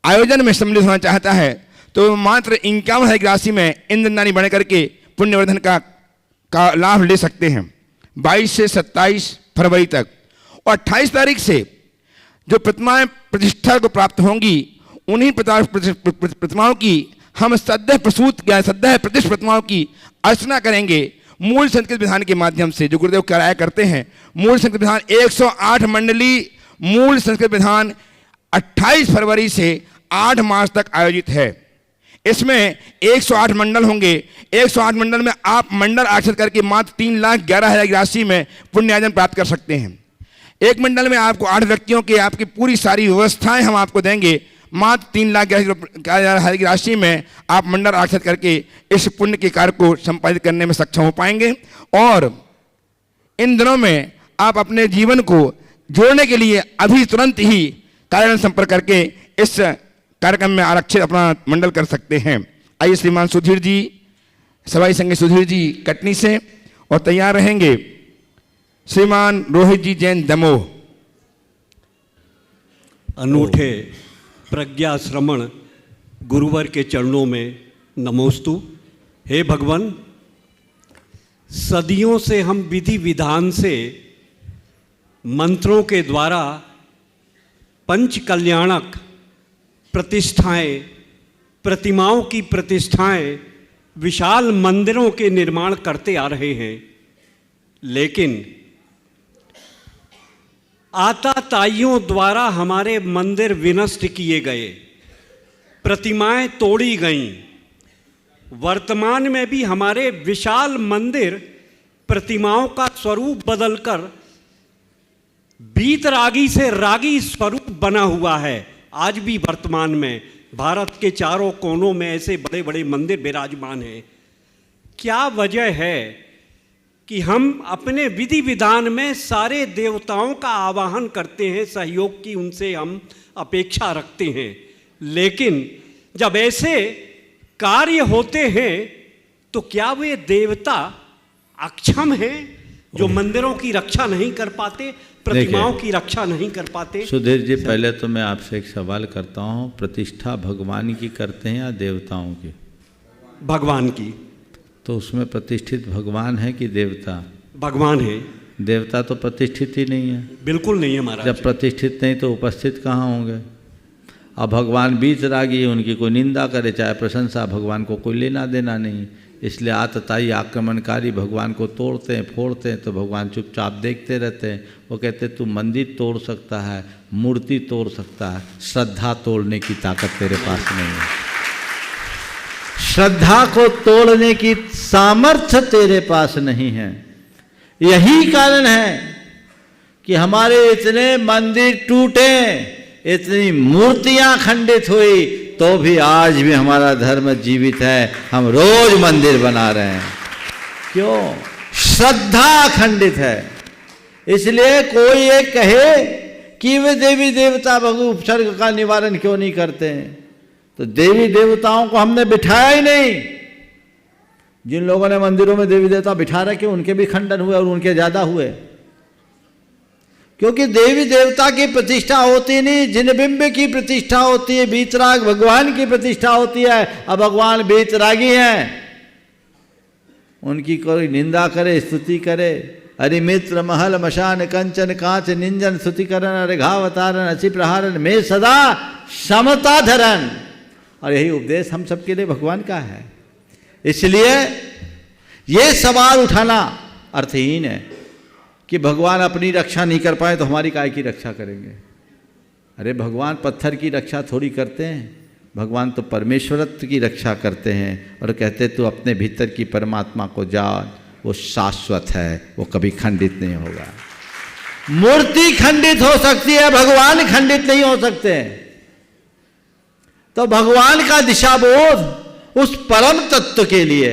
आयोजन में सम्मिलित होना चाहता है तो मात्र 51,000 की राशि में इंद्रदानी बने करके पुण्यवर्धन का लाभ ले सकते हैं 22 से 27 फरवरी तक। और 28 तारीख से जो प्रतिमाएं प्रतिष्ठा को प्राप्त होंगी, उन्हीं प्रतिमाओं की हम सद्यः प्रसूत या सद्यः प्रतिष्ठ प्रतिमाओं की अर्चना करेंगे मूल संस्कृत विधान के माध्यम से, जो गुरुदेव कराया करते हैं। मूल संस्कृत विधान 108 मंडली मूल संस्कृत विधान 28 फरवरी से 8 मार्च तक आयोजित है। इसमें 108 मंडल होंगे। 108 मंडल में आप मंडल आरक्षित करके मात्र 3,11,000 की राशि में पुण्यार्जन प्राप्त कर सकते हैं। एक मंडल में आपको 8 व्यक्तियों के आपकी पूरी सारी व्यवस्थाएं हम आपको देंगे। मात्र 3,11,000 की राशि में आप मंडल आरक्षित करके इस पुण्य के कार्य को संपादित करने में सक्षम हो पाएंगे। और इन दिनों में आप अपने जीवन को जोड़ने के लिए अभी तुरंत ही कार्यालय संपर्क करके इस कार्यक्रम में आरक्षित अपना मंडल कर सकते हैं। आइए श्रीमान सुधीर जी, सवाई संघ सुधीर जी कटनी से, और तैयार रहेंगे श्रीमान रोहित जी जैन दमोह। अनूठे प्रज्ञा श्रमण गुरुवर के चरणों में नमोस्तु। हे भगवान, सदियों से हम विधि विधान से मंत्रों के द्वारा पंच कल्याणक प्रतिष्ठाएं, प्रतिमाओं की प्रतिष्ठाएं, विशाल मंदिरों के निर्माण करते आ रहे हैं। लेकिन आताताइयों द्वारा हमारे मंदिर विनष्ट किए गए, प्रतिमाएं तोड़ी गईं। वर्तमान में भी हमारे विशाल मंदिर प्रतिमाओं का स्वरूप बदलकर बीतरागी से रागी स्वरूप बना हुआ है। आज भी वर्तमान में भारत के चारों कोनों में ऐसे बड़े बड़े मंदिर विराजमान हैं। क्या वजह है कि हम अपने विधि विधान में सारे देवताओं का आवाहन करते हैं, सहयोग की उनसे हम अपेक्षा रखते हैं, लेकिन जब ऐसे कार्य होते हैं तो क्या वे देवता अक्षम हैं जो मंदिरों की रक्षा नहीं कर पाते, प्रतिमाओं की रक्षा नहीं कर पाते? सुधीर जी, पहले तो मैं आपसे एक सवाल करता हूँ, प्रतिष्ठा भगवान की करते हैं या देवताओं की? भगवान की। तो उसमें प्रतिष्ठित भगवान है कि देवता? भगवान है। देवता तो प्रतिष्ठित ही नहीं है। बिल्कुल नहीं है महाराज। जब प्रतिष्ठित नहीं तो उपस्थित कहाँ होंगे? अब भगवान बीतरागी, उनकी कोई निंदा करे चाहे प्रशंसा, भगवान को कोई लेना देना नहीं। इसलिए आतताई आक्रमणकारी भगवान को तोड़ते हैं, फोड़ते हैं, तो भगवान चुपचाप देखते रहते हैं। वो कहते तू मंदिर तोड़ सकता है, मूर्ति तोड़ सकता है, श्रद्धा तोड़ने की ताकत तेरे पास नहीं है। श्रद्धा को तोड़ने की सामर्थ्य तेरे पास नहीं है। यही कारण है कि हमारे इतने मंदिर टूटे, इतनी मूर्तियां खंडित हुई, तो भी आज भी हमारा धर्म जीवित है। हम रोज मंदिर बना रहे हैं। क्यों? श्रद्धा खंडित है। इसलिए कोई ये कहे कि वे देवी देवता भगवान उपसर्ग का निवारण क्यों नहीं करते हैं, तो देवी देवताओं को हमने बिठाया ही नहीं। जिन लोगों ने मंदिरों में देवी देवता बिठा रखे उनके भी खंडन हुए और उनके ज्यादा हुए, क्योंकि देवी देवता की प्रतिष्ठा होती नहीं, जिन बिंब की प्रतिष्ठा होती है, बीतराग भगवान की प्रतिष्ठा होती है। अब भगवान बीतरागी हैं, उनकी कोई निंदा करे, स्तुति करे, अरे मित्र महल मशान कंचन कांच निंजन स्तुतिकरण अरे घावतारण असी प्रहारण में सदा समता धरण। और यही उपदेश हम सबके लिए भगवान का है। इसलिए ये सवाल उठाना अर्थहीन है कि भगवान अपनी रक्षा नहीं कर पाए तो हमारी काय की रक्षा करेंगे। अरे भगवान पत्थर की रक्षा थोड़ी करते हैं, भगवान तो परमेश्वरत्व की रक्षा करते हैं और कहते तू अपने भीतर की परमात्मा को जान, वो शाश्वत है, वो कभी खंडित नहीं होगा। मूर्ति खंडित हो सकती है, भगवान खंडित नहीं हो सकते। तो भगवान का दिशाबोध उस परम तत्व के लिए,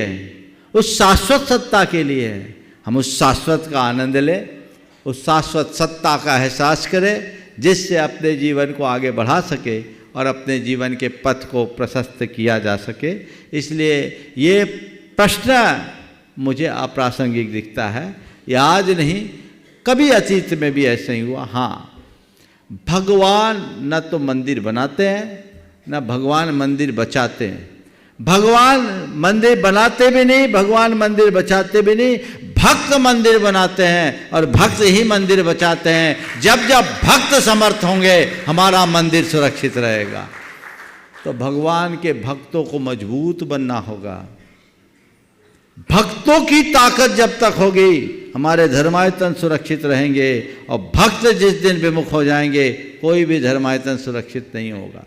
उस शाश्वत सत्ता के लिए है। हम उस शाश्वत का आनंद लें, उस शाश्वत सत्ता का एहसास करें, जिससे अपने जीवन को आगे बढ़ा सके और अपने जीवन के पथ को प्रशस्त किया जा सके। इसलिए ये प्रश्न मुझे अप्रासंगिक दिखता है। ये आज नहीं, कभी अतीत में भी ऐसा ही हुआ। हाँ, भगवान न तो मंदिर बनाते हैं, न भगवान मंदिर बचाते हैं। भगवान मंदिर बनाते भी नहीं, भगवान मंदिर बचाते भी नहीं। भक्त मंदिर बनाते हैं और भक्त ही मंदिर बचाते हैं। जब जब भक्त समर्थ होंगे, हमारा मंदिर सुरक्षित रहेगा। तो भगवान के भक्तों को मजबूत बनना होगा। भक्तों की ताकत जब तक होगी, हमारे धर्मायतन सुरक्षित रहेंगे। और भक्त जिस दिन विमुख हो जाएंगे, कोई भी धर्मायतन सुरक्षित नहीं होगा।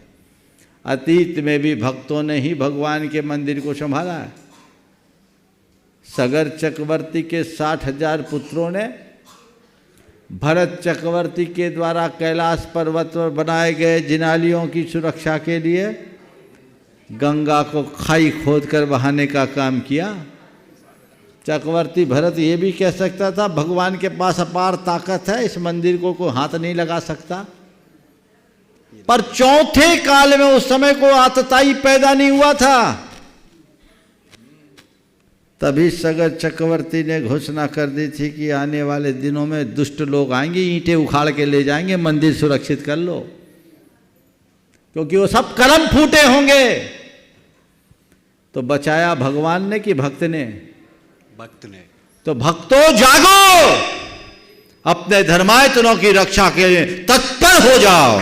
अतीत में भी भक्तों ने ही भगवान के मंदिर को संभाला है। सगर चक्रवर्ती के 60,000 पुत्रों ने भरत चक्रवर्ती के द्वारा कैलाश पर्वत पर बनाए गए जिनालियों की सुरक्षा के लिए गंगा को खाई खोद कर बहाने का काम किया। चक्रवर्ती भरत ये भी कह सकता था, भगवान के पास अपार ताकत है, इस मंदिर को कोई हाथ नहीं लगा सकता। पर चौथे काल में उस समय को आतताई पैदा नहीं हुआ था। तभी सगर चक्रवर्ती ने घोषणा कर दी थी कि आने वाले दिनों में दुष्ट लोग आएंगे, ईंटें उखाड़ के ले जाएंगे, मंदिर सुरक्षित कर लो, क्योंकि वो सब कर्म फूटे होंगे। तो बचाया भगवान ने कि भक्त ने? भक्त ने। तो भक्तों जागो, अपने धर्मायतनों की रक्षा के लिए तत्पर हो जाओ।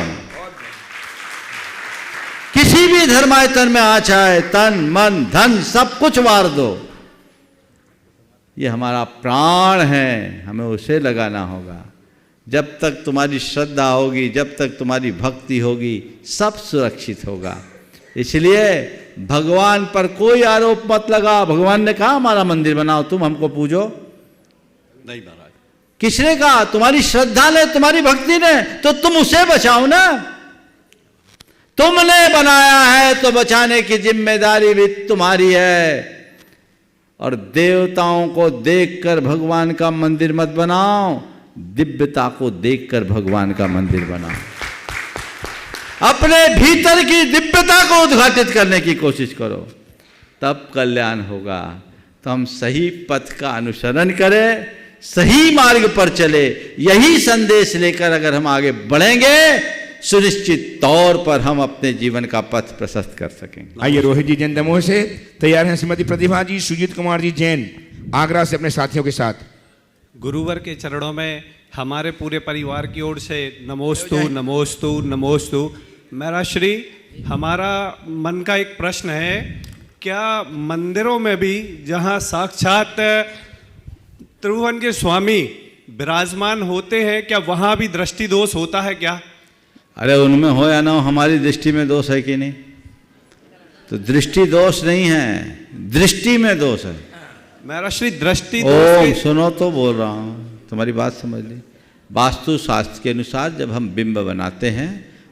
किसी भी धर्मायतन में आ चाहे, तन मन धन सब कुछ वार दो। ये हमारा प्राण है, हमें उसे लगाना होगा। जब तक तुम्हारी श्रद्धा होगी, जब तक तुम्हारी भक्ति होगी, सब सुरक्षित होगा। इसलिए भगवान पर कोई आरोप मत लगा। भगवान ने कहा हमारा मंदिर बनाओ, तुम हमको पूजो नहीं महाराज। किसने कहा? तुम्हारी श्रद्धा ने, तुम्हारी भक्ति ने, तो तुम उसे बचाओ ना। तुमने बनाया है तो बचाने की जिम्मेदारी भी तुम्हारी है। और देवताओं को देखकर भगवान का मंदिर मत बनाओ, दिव्यता को देखकर भगवान का मंदिर बनाओ। अपने भीतर की दिव्यता को उद्घाटित करने की कोशिश करो, तब कल्याण होगा। तो हम सही पथ का अनुसरण करें, सही मार्ग पर चले। यही संदेश लेकर अगर हम आगे बढ़ेंगे, सुनिश्चित तौर पर हम अपने जीवन का पथ प्रशस्त कर सकेंगे। आइए रोहित जी जैन दमोह से तैयार हैं श्रीमती प्रतिभा जी, सुजीत कुमार जी जैन आगरा से अपने साथियों के साथ। गुरुवर के चरणों में हमारे पूरे परिवार की ओर से नमोस्तु नमोस्तु नमोस्तु। मेरा श्री, हमारा मन का एक प्रश्न है, क्या मंदिरों में भी जहाँ साक्षात त्रिभुवन के स्वामी विराजमान होते हैं, क्या वहाँ भी दृष्टि दोष होता है क्या? अरे उनमें हो या ना हो, हमारी दृष्टि में दोष है कि नहीं? तो दृष्टि दोष नहीं है, दृष्टि में दोष है। मेरा श्री दृष्टि दोष सुनो तो बोल रहा हूँ, तुम्हारी बात समझ ली। वास्तु शास्त्र के अनुसार जब हम बिंब बनाते हैं,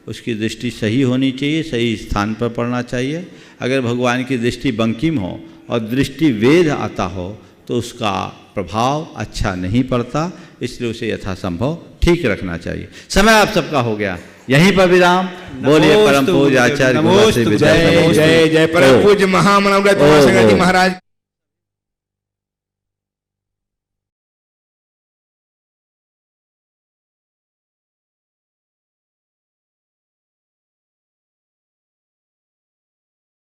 उसकी दृष्टि सही होनी चाहिए, सही स्थान पर पड़ना चाहिए। अगर भगवान की दृष्टि बंकिम हो और दृष्टि वेद आता हो, तो उसका प्रभाव अच्छा नहीं पड़ता। इसलिए उसे यथासंभव ठीक रखना चाहिए। समय आप सबका हो गया, यहीं पर विराम। बोलिए परम पूज्य आचार्य जय जय जय परम पूज्य महामनोरथ महाराज।